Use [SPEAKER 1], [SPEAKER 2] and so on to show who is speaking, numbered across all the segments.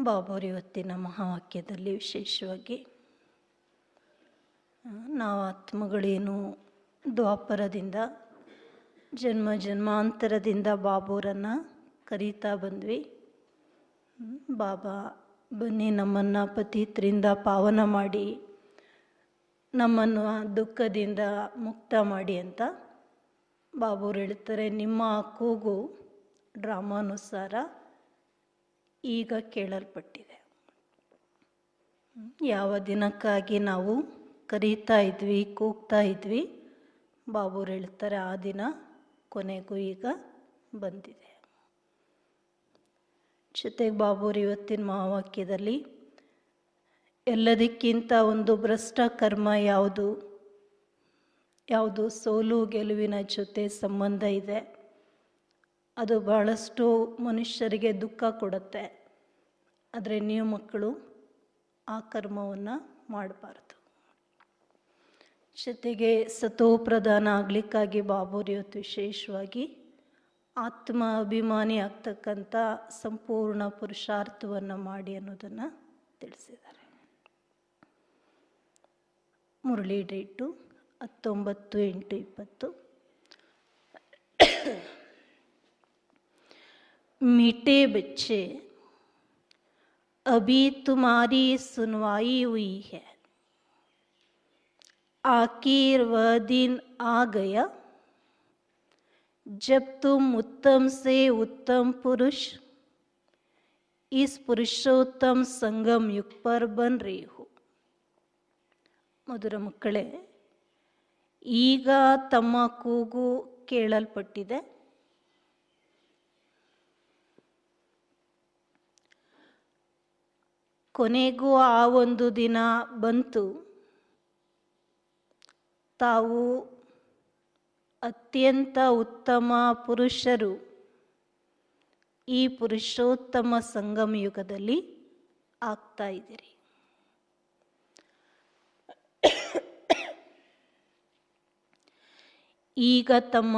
[SPEAKER 1] ಬಾಬುರು ಇವತ್ತಿನ ಮಹಾವಾಕ್ಯದಲ್ಲಿ ವಿಶೇಷವಾಗಿ ನಾವು ಆತ್ಮಗಳೇನು ದ್ವಾಪರದಿಂದ ಜನ್ಮ ಜನ್ಮಾಂತರದಿಂದ ಬಾಬುರನ್ನು ಕರೀತಾ ಬಂದ್ವಿ. ಬಾಬಾ ಬನ್ನಿ ನಮ್ಮನ್ನು ಪತಿತರಿಂದ ಪಾವನ ಮಾಡಿ ನಮ್ಮನ್ನು ದುಃಖದಿಂದ ಮುಕ್ತ ಮಾಡಿ ಅಂತ ಬಾಬುರು ಹೇಳ್ತಾರೆ. ನಿಮ್ಮ ಕೂಗು ಡ್ರಾಮಾನುಸಾರ ಈಗ ಕೇಳಲ್ಪಟ್ಟಿದೆ. ಯಾವ ದಿನಕ್ಕಾಗಿ ನಾವು ಕರೀತಾ ಇದ್ವಿ, ಕೂಗ್ತಾ ಇದ್ವಿ, ಬಾಬುರು ಹೇಳ್ತಾರೆ ಆ ದಿನ ಕೊನೆಗೂ ಈಗ ಬಂದಿದೆ. ಜೊತೆಗೆ ಬಾಬುರು ಇವತ್ತಿನ ಮಹಾವಾಕ್ಯದಲ್ಲಿ ಎಲ್ಲದಕ್ಕಿಂತ ಒಂದು ಭ್ರಷ್ಟ ಕರ್ಮ ಯಾವುದು ಸೋಲು ಗೆಲುವಿನ ಜೊತೆ ಸಂಬಂಧ ಇದೆ, ಅದು ಬಹಳಷ್ಟು ಮನುಷ್ಯರಿಗೆ ದುಃಖ ಕೊಡುತ್ತೆ. ಆದರೆ ನೀವು ಮಕ್ಕಳು ಆ ಕರ್ಮವನ್ನು ಮಾಡಬಾರ್ದು. ಜೊತೆಗೆ ಸತೋಪ್ರಧಾನ ಆಗಲಿಕ್ಕಾಗಿ ಬಾಬುರು ಇವತ್ತು ವಿಶೇಷವಾಗಿ ಆತ್ಮ ಅಭಿಮಾನಿ ಆಗ್ತಕ್ಕಂಥ ಸಂಪೂರ್ಣ ಪುರುಷಾರ್ಥವನ್ನು ಮಾಡಿ ಅನ್ನೋದನ್ನು ತಿಳಿಸಿದ್ದಾರೆ. ಮುರಳಿ ಡೇಟು 19/8/20. मीठे बच्चे, अभी तुम्हारी सुनवाई हुई है, आखिर वह दिन आ गया जब तुम उत्तम से उत्तम पुरुष इस पुरुषोत्तम संगम युग पर बन रहे हो. ಮಧುರ ಮಕ್ಕಳೇ, ಈಗ ತಮ್ಮ ಕೂಗು ಕೇಳಲ್ಪಟ್ಟಿದೆ. ಕೊನೆಗೂ ಆ ಒಂದು ದಿನ ಬಂತು. ತಾವು ಅತ್ಯಂತ ಉತ್ತಮ ಪುರುಷರು ಈ ಪುರುಷೋತ್ತಮ ಸಂಗಮ ಯುಗದಲ್ಲಿ ಆಗ್ತಾ ಇದ್ದೀರಿ. ಈಗ ತಮ್ಮ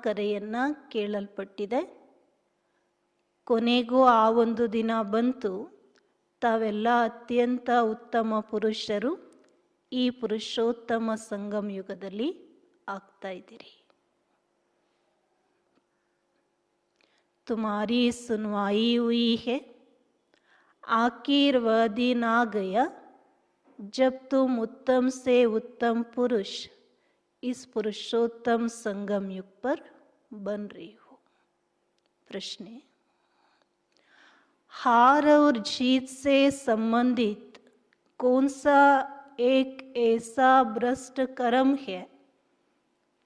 [SPEAKER 1] ಕರೆಯನ್ನು ಕೇಳಲ್ಪಟ್ಟಿದೆ. ಕೊನೆಗೂ ಆ ಒಂದು ದಿನ ಬಂತು. ತಾವೆಲ್ಲ ಅತ್ಯಂತ ಉತ್ತಮ ಪುರುಷರು ಈ ಪುರುಷೋತ್ತಮ ಸಂಗಮ ಯುಗದಲ್ಲಿ ಆಗ್ತಾ ಇದ್ದೀರಿ. ತುಮಾರಿ ಸುನ್ವಾಯಿ ಹುಯಿ ಹೈ, ಆಖಿರ್ ವಹ ದಿನ್ ಆ ಗಯಾ ಜಬ್ ತುಮ್ ಉತ್ತಮ್ ಸೆ ಉತ್ತಮ್ ಪುರುಷ इस पुरुषोत्तम संगम युग पर बन रही हो. प्रश्न, हार और जीत से संबंधित कौन सा एक ऐसा भ्रष्ट कर्म है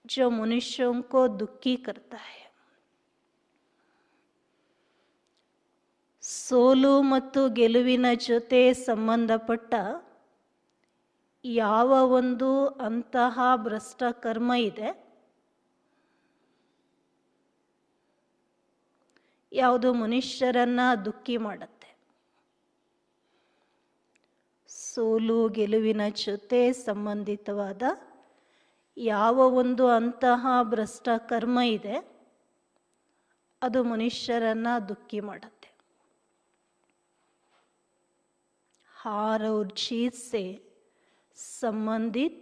[SPEAKER 1] जो मनुष्यों को दुखी करता है? ಸೋಲು ಮತ್ತು ಗೆಲುವಿನ ಜೊತೆ ಸಂಬಂಧಪಟ್ಟ ಯಾವ ಒಂದು ಅಂತಹ ಭ್ರಷ್ಟ ಕರ್ಮ ಇದೆ, ಯಾವುದು ಮನುಷ್ಯರನ್ನ ದುಃಖಿ ಮಾಡುತ್ತೆ? ಸೋಲು ಗೆಲುವಿನ ಜೊತೆ ಸಂಬಂಧಿತವಾದ ಯಾವ ಒಂದು ಅಂತಹ ಭ್ರಷ್ಟ ಕರ್ಮ ಇದೆ, ಅದು ಮನುಷ್ಯರನ್ನ ದುಃಖಿ ಮಾಡುತ್ತೆ. हार और जीत से संबंधित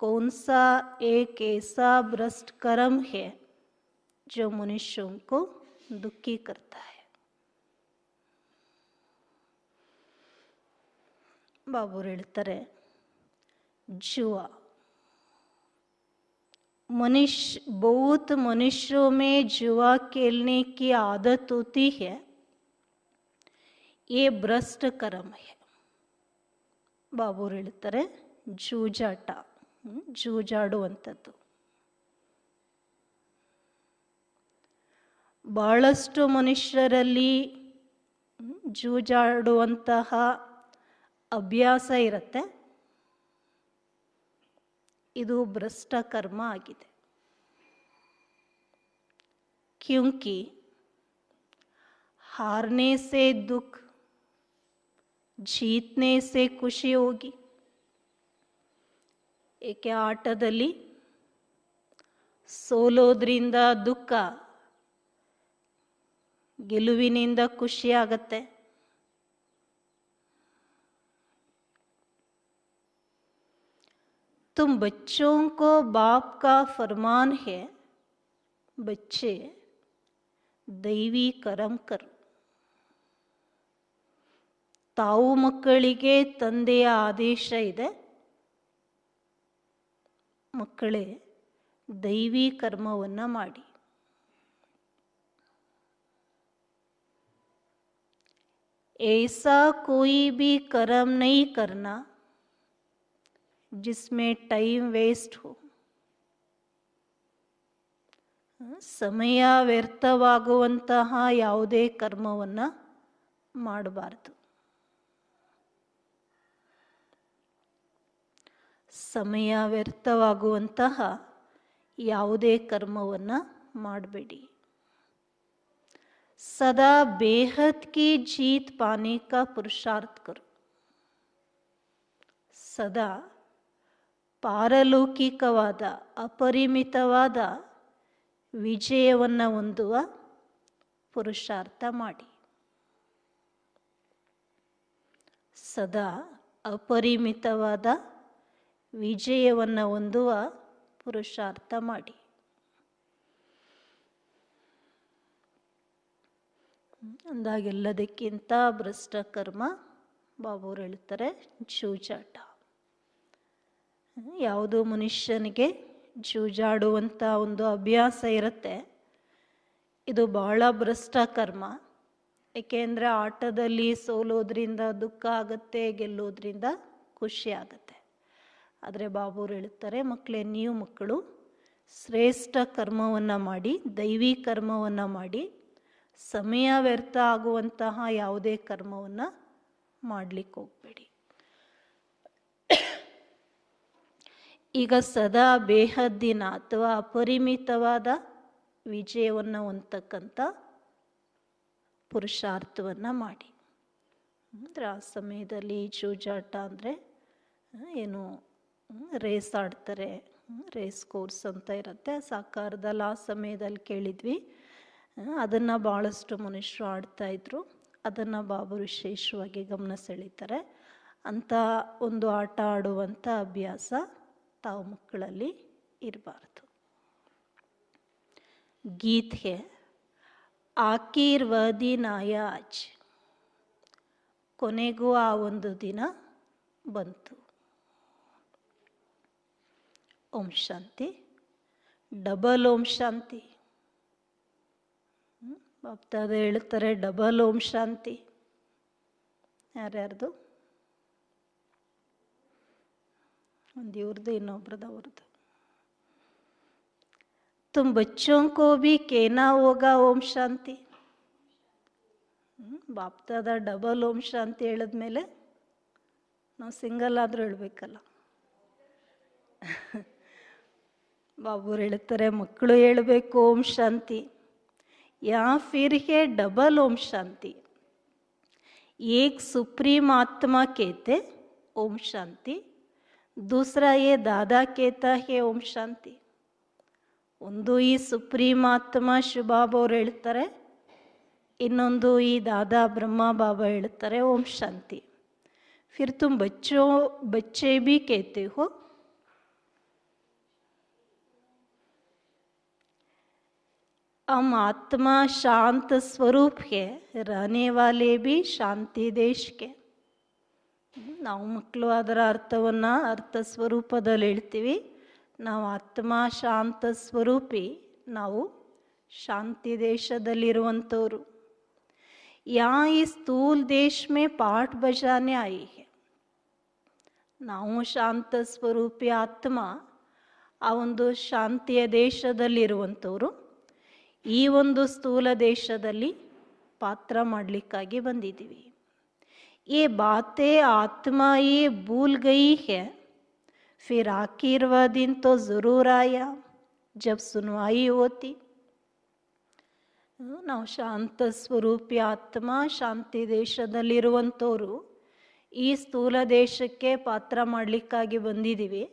[SPEAKER 1] कौन सा एक ऐसा भ्रष्ट कर्म है जो मनुष्यों को दुखी करता है? ಬಾಬುರು ಹೇಳ್ತಾರೆ, जुआ. बहुत मनुष्यों में जुआ खेलने की आदत होती है. ये भ्रष्ट कर्म है. ಬಾಬುರು ಹೇಳ್ತಾರೆ, ಜೂಜಾಟ, ಜೂಜಾಡುವಂಥದ್ದು. ಬಹಳಷ್ಟು ಮನುಷ್ಯರಲ್ಲಿ ಜೂಜಾಡುವಂತಹ ಅಭ್ಯಾಸ ಇರುತ್ತೆ. ಇದು ಭ್ರಷ್ಟ ಕರ್ಮ ಆಗಿದೆ. ಕ್ಯೂಂಕಿ ಹಾರ್ನೆ ಸೆ ದುಃಖ, ಜೀತ್ನೆ ಸೆ ಖುಷಿ ಹೋಗಿ. ಏಕೆ ಆಟದಲ್ಲಿ ಸೋಲೋದ್ರಿಂದ ದುಃಖ, ಗೆಲುವಿನಿಂದ ಖುಷಿಯಾಗತ್ತೆ. तुम बच्चों को बाप का फरमान है, बच्चे ದೈವಿ ಕರ್ಮ ಕರು. ತಾವು ಮಕ್ಕಳಿಗೆ ತಂದೆಯ ಆದೇಶ ಇದೆ, ಮಕ್ಕಳೇ ದೈವಿ ಕರ್ಮವನ್ನು ಮಾಡಿ. ऐसा कोई भी कर्म नहीं करना जिसमें टाइम वेस्ट हो. ಸಮಯ ವ್ಯರ್ಥವಾಗುವಂತಹ ಯಾವುದೇ ಕರ್ಮವನ್ನು ಮಾಡಬಾರದು. ಸಮಯ ವ್ಯರ್ಥವಾಗುವಂತಹ ಯಾವುದೇ ಕರ್ಮವನ್ನು ಮಾಡಬೇಡಿ. सदा बेहद की जीत पाने का पुरुषार्थ करो. ಸದಾ ಪಾರಲೌಕಿಕವಾದ ಅಪರಿಮಿತವಾದ ವಿಜಯವನ್ನು ಹೊಂದುವ ಪುರುಷಾರ್ಥ ಮಾಡಿ. ಸದಾ ಅಪರಿಮಿತವಾದ ವಿಜಯವನ್ನು ಹೊಂದುವ ಪುರುಷಾರ್ಥ ಮಾಡಿ. ಅಂದಾಗೆಲ್ಲದಕ್ಕಿಂತ ಭ್ರಷ್ಟ ಕರ್ಮ ಬಾಬುರು ಹೇಳ್ತಾರೆ ಜೂಜಾಟ. ಯಾವುದೋ ಮನುಷ್ಯನಿಗೆ ಜೂಜಾಡುವಂಥ ಒಂದು ಅಭ್ಯಾಸ ಇರುತ್ತೆ, ಇದು ಬಹಳ ಭ್ರಷ್ಟ ಕರ್ಮ. ಏಕೆಂದರೆ ಆಟದಲ್ಲಿ ಸೋಲೋದ್ರಿಂದ ದುಃಖ ಆಗುತ್ತೆ, ಗೆಲ್ಲೋದ್ರಿಂದ ಖುಷಿ ಆಗುತ್ತೆ. ಆದರೆ ಬಾಬುರು ಹೇಳ್ತಾರೆ, ಮಕ್ಕಳೇ ನೀವು ಮಕ್ಕಳು ಶ್ರೇಷ್ಠ ಕರ್ಮವನ್ನು ಮಾಡಿ, ದೈವಿ ಕರ್ಮವನ್ನು ಮಾಡಿ, ಸಮಯ ವ್ಯರ್ಥ ಆಗುವಂತಹ ಯಾವುದೇ ಕರ್ಮವನ್ನು ಮಾಡಲಿಕ್ಕೆ ಹೋಗಬೇಡಿ. ಈಗ ಸದಾ ಬೇಹದ್ದಿನ ಅಥವಾ ಅಪರಿಮಿತವಾದ ವಿಜಯವನ್ನು ಹೊಂದತಕ್ಕಂಥ ಪುರುಷಾರ್ಥವನ್ನು ಮಾಡಿ. ಅಂದರೆ ಆ ಸಮಯದಲ್ಲಿ ಜೂಜಾಟ ಅಂದರೆ ಏನು, ರೇಸ್ ಆಡ್ತಾರೆ, ರೇಸ್ ಕೋರ್ಸ್ ಅಂತ ಇರುತ್ತೆ ಸಾಕಾರದಲ್ಲಿ. ಆ ಸಮಯದಲ್ಲಿ ಕೇಳಿದ್ವಿ, ಅದನ್ನು ಭಾಳಷ್ಟು ಮನುಷ್ಯರು ಆಡ್ತಾಯಿದ್ರು. ಅದನ್ನು ಬಾಬು ವಿಶೇಷವಾಗಿ ಗಮನ ಸೆಳೀತಾರೆ. ಅಂಥ ಒಂದು ಆಟ ಆಡುವಂಥ ಅಭ್ಯಾಸ ತಾವು ಮಕ್ಕಳಲ್ಲಿ ಇರಬಾರ್ದು. ಗೀತ್ ಹೇ ಆಕೀರ್ ವ ದಿನ ಆಜ್, ಕೊನೆಗೂ ಆ ಒಂದು ದಿನ ಬಂತು. ಓಂ ಶಾಂತಿ. ಡಬಲ್ ಓಂ ಶಾಂತಿ. ಬಾಪ್ತಾದ ಹೇಳ್ತಾರೆ ಡಬಲ್ ಓಂ ಶಾಂತಿ. ಯಾರ್ಯಾರ್ದು? ಒಂದು ಇವ್ರದ್ದು, ಇನ್ನೊಬ್ರದ್ದು, ಅವ್ರದ್ದು. तुम बच्चों को भी कहना होगा ಓಂ ಶಾಂತಿ. ಬಾಪ್ತಾದ ಡಬಲ್ ಓಂ ಶಾಂತಿ ಹೇಳಿದ್ಮೇಲೆ ನಾವು ಸಿಂಗಲ್ ಆದರೂ ಹೇಳಬೇಕಲ್ಲ. ಬಾಬುರು ಹೇಳ್ತಾರೆ ಮಕ್ಕಳು ಹೇಳಬೇಕು ಓಂ ಶಾಂತಿ. या फिर है डबल ओम शांति. एक सुप्रीम आत्मा कहते ओम शांति, दूसरा ये दादा कहता है ओम शांति. ಒಂದು ಈ ಸುಪ್ರೀಂ ಆತ್ಮ ಶಿವಬಾಬಾ ಅವರು ಹೇಳ್ತಾರೆ, ಇನ್ನೊಂದು ಈ ದಾದಾ ಬ್ರಹ್ಮ ಬಾಬಾ ಹೇಳ್ತಾರೆ ಓಂ ಶಾಂತಿ. फिर तुम बच्चे भी कहते हो. हम आत्मा शांत स्वरूप है, रहने वाले भी शांति देश के. ನಾವು ಮಕ್ಕಳು ಅದರ ಅರ್ಥವನ್ನು ಅರ್ಥ ಸ್ವರೂಪದಲ್ಲಿ ಹೇಳ್ತೀವಿ. ನಾವು ಆತ್ಮ ಶಾಂತ ಸ್ವರೂಪಿ, ನಾವು ಶಾಂತಿ ದೇಶದಲ್ಲಿರುವಂಥವ್ರು. ಯಾ ಈ ಸ್ಥೂಲ್ ದೇಶ ಮೇ ಪಾಠ ಬಜಾನೆ ಆಯಿ ಹೈ. ನಾವು ಶಾಂತ ಸ್ವರೂಪಿ ಆತ್ಮ ಆ ಒಂದು ಶಾಂತಿಯ ದೇಶದಲ್ಲಿರುವಂಥವ್ರು. ಈ ಒಂದು ಸ್ಥೂಲ ದೇಶದಲ್ಲಿ ಪಾತ್ರ ಮಾಡಲಿಕ್ಕಾಗಿ ಬಂದಿದ್ದೀವಿ. ये बातें आत्मा ये भूल गई है, फिर आखिर वह दिन तो ज़रूर आया जब सुनवाई होती. ನಾವು ಶಾಂತ ಸ್ವರೂಪಿ ಆತ್ಮ ಶಾಂತಿ ದೇಶದಲ್ಲಿರುವಂಥವ್ರು ಈ ಸ್ಥೂಲ ದೇಶಕ್ಕೆ ಪಾತ್ರ ಮಾಡಲಿಕ್ಕಾಗಿ ಬಂದಿದ್ದೀವಿ.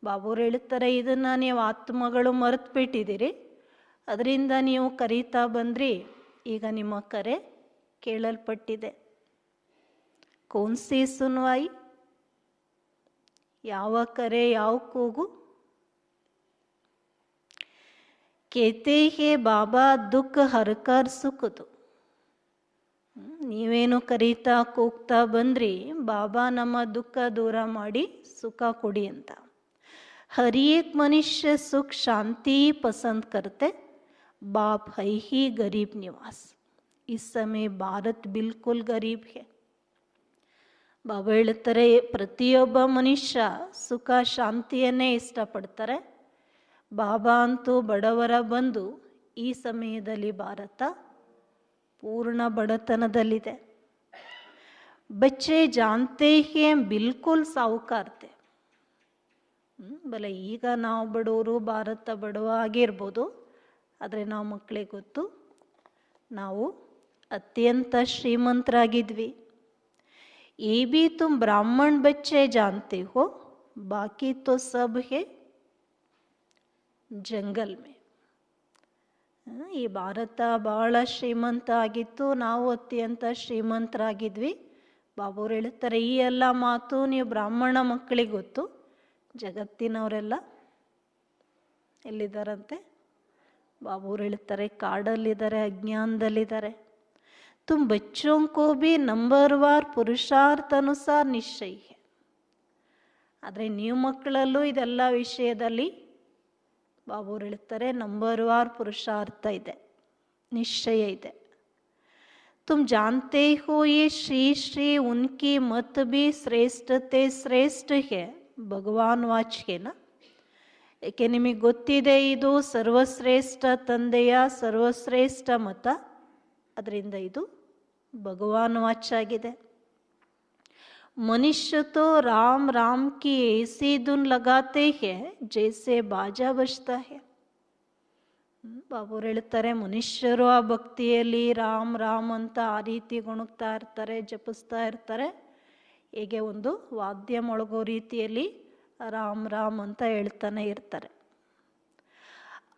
[SPEAKER 1] ಬಾಬುರು ಹೇಳ್ತಾರೆ ಇದನ್ನು ನೀವು ಆತ್ಮಗಳು ಮರೆತು ಬಿಟ್ಟಿದ್ದೀರಿ, ಅದರಿಂದ ನೀವು ಕರೀತಾ ಬಂದ್ರಿ. ಈಗ ನಿಮ್ಮ ಕರೆ ಕೇಳಲ್ಪಟ್ಟಿದೆ. कौन सी सुनवाई? ಯಾವ ಕರೆ ಯಾವ ಕೂಗು? ಕೇತೆ ಹೇ ಬಾಬಾ ದುಃಖ ಹರ್ಕರ್ ಸುಖದು. ನೀವೇನು ಕರೀತಾ ಕೂಗ್ತಾ ಬಂದ್ರಿ, ಬಾಬಾ ನಮ್ಮ ದುಃಖ ದೂರ ಮಾಡಿ ಸುಖ ಕೊಡಿ ಅಂತ. हर एक मनुष्य सुख शांति पसंद करते, बाप है ही गरीब निवास. इस समय भारत बिल्कुल गरीब है. ಬಾಬಾ ಹೇಳ್ತಾರೆ, ಪ್ರತಿಯೊಬ್ಬ ಮನುಷ್ಯ ಸುಖ ಶಾಂತಿಯನ್ನೇ ಇಷ್ಟಪಡ್ತಾರೆ. ಬಾಬಾ ಅಂತೂ ಬಡವರ ಬಂಧು. ಈ ಸಮಯದಲ್ಲಿ ಭಾರತ ಪೂರ್ಣ ಬಡತನದಲ್ಲಿದೆ. ಬಚ್ಚೆ ಜಾನ್ತೆ ಹೇ ಬಿಲ್ಕುಲ್ ಸಾಹುಕಾರ್ತೆ. ಬಲ ಈಗ ನಾವು ಬಡವರು, ಭಾರತ ಬಡವ ಆಗಿರ್ಬೋದು, ಆದರೆ ನಾವು ಮಕ್ಕಳಿಗೆ ಗೊತ್ತು ನಾವು ಅತ್ಯಂತ ಶ್ರೀಮಂತರಾಗಿದ್ವಿ. ये भी तुम ब्राह्मण बच्चे जानते हो, बाकी तो सब है जंगल में. ಈ ಭಾರತ ಬಹಳ ಶ್ರೀಮಂತ ಆಗಿತ್ತು, ನಾವು ಅತ್ಯಂತ ಶ್ರೀಮಂತರಾಗಿದ್ವಿ. ಬಾಬುರು ಹೇಳ್ತಾರೆ, ಈ ಎಲ್ಲ ಮಾತು ನೀವು ಬ್ರಾಹ್ಮಣ ಮಕ್ಕಳಿಗೆ ಗೊತ್ತು, ಜಗತ್ತಿನವರೆಲ್ಲ ಎಲ್ಲಿದ್ದಾರಂತೆ? ಬಾಬುರು ಹೇಳ್ತಾರೆ, ಕಾಡಲ್ಲಿದ್ದಾರೆ, ಅಜ್ಞಾನದಲ್ಲಿದ್ದಾರೆ. तुम बच्चों को भी नंबरवार पुरुषार्थ अनुसार निश्चय है. ಆದರೆ ನೀವು ಮಕ್ಕಳಲ್ಲೂ ಇದೆಲ್ಲ ವಿಷಯದಲ್ಲಿ ಬಾಬುರು ಹೇಳ್ತಾರೆ ನಂಬರ್ವಾರ್ ಪುರುಷಾರ್ಥ ಇದೆ, ನಿಶ್ಚಯ ಇದೆ. तुम जानते हो ये श्री श्री उनकी मत भी श्रेष्ठते श्रेष्ठ है, ಭಗವಾನ್ ವಾಚ್ಯನ. ಏಕೆ ನಿಮಗೆ ಗೊತ್ತಿದೆ ಇದು ಸರ್ವಶ್ರೇಷ್ಠ ತಂದೆಯ ಸರ್ವಶ್ರೇಷ್ಠ ಮತ, ಅದರಿಂದ ಇದು ಭಗವಾನ್ ವಾಚಾಗಿದೆ. ಮನುಷ್ಯ ತೋ ರಾಮ್ ರಾಮ್ ಕಿ ऐसी धुन लगाते हैं जैसे बाजा बजता है. ಬಾಬುರು ಹೇಳ್ತಾರೆ, ಮನುಷ್ಯರು ಆ ಭಕ್ತಿಯಲ್ಲಿ ರಾಮ್ ರಾಮ್ ಅಂತ ಆ ರೀತಿ ಗುಣಗ್ತಾ ಇರ್ತಾರೆ, ಜಪಿಸ್ತಾ ಇರ್ತಾರೆ. ಹೇಗೆ ಒಂದು ವಾದ್ಯ ಮೊಳಗೋ ರೀತಿಯಲ್ಲಿ ರಾಮ್ ರಾಮ್ ಅಂತ ಹೇಳ್ತಾನೆ ಇರ್ತಾರೆ.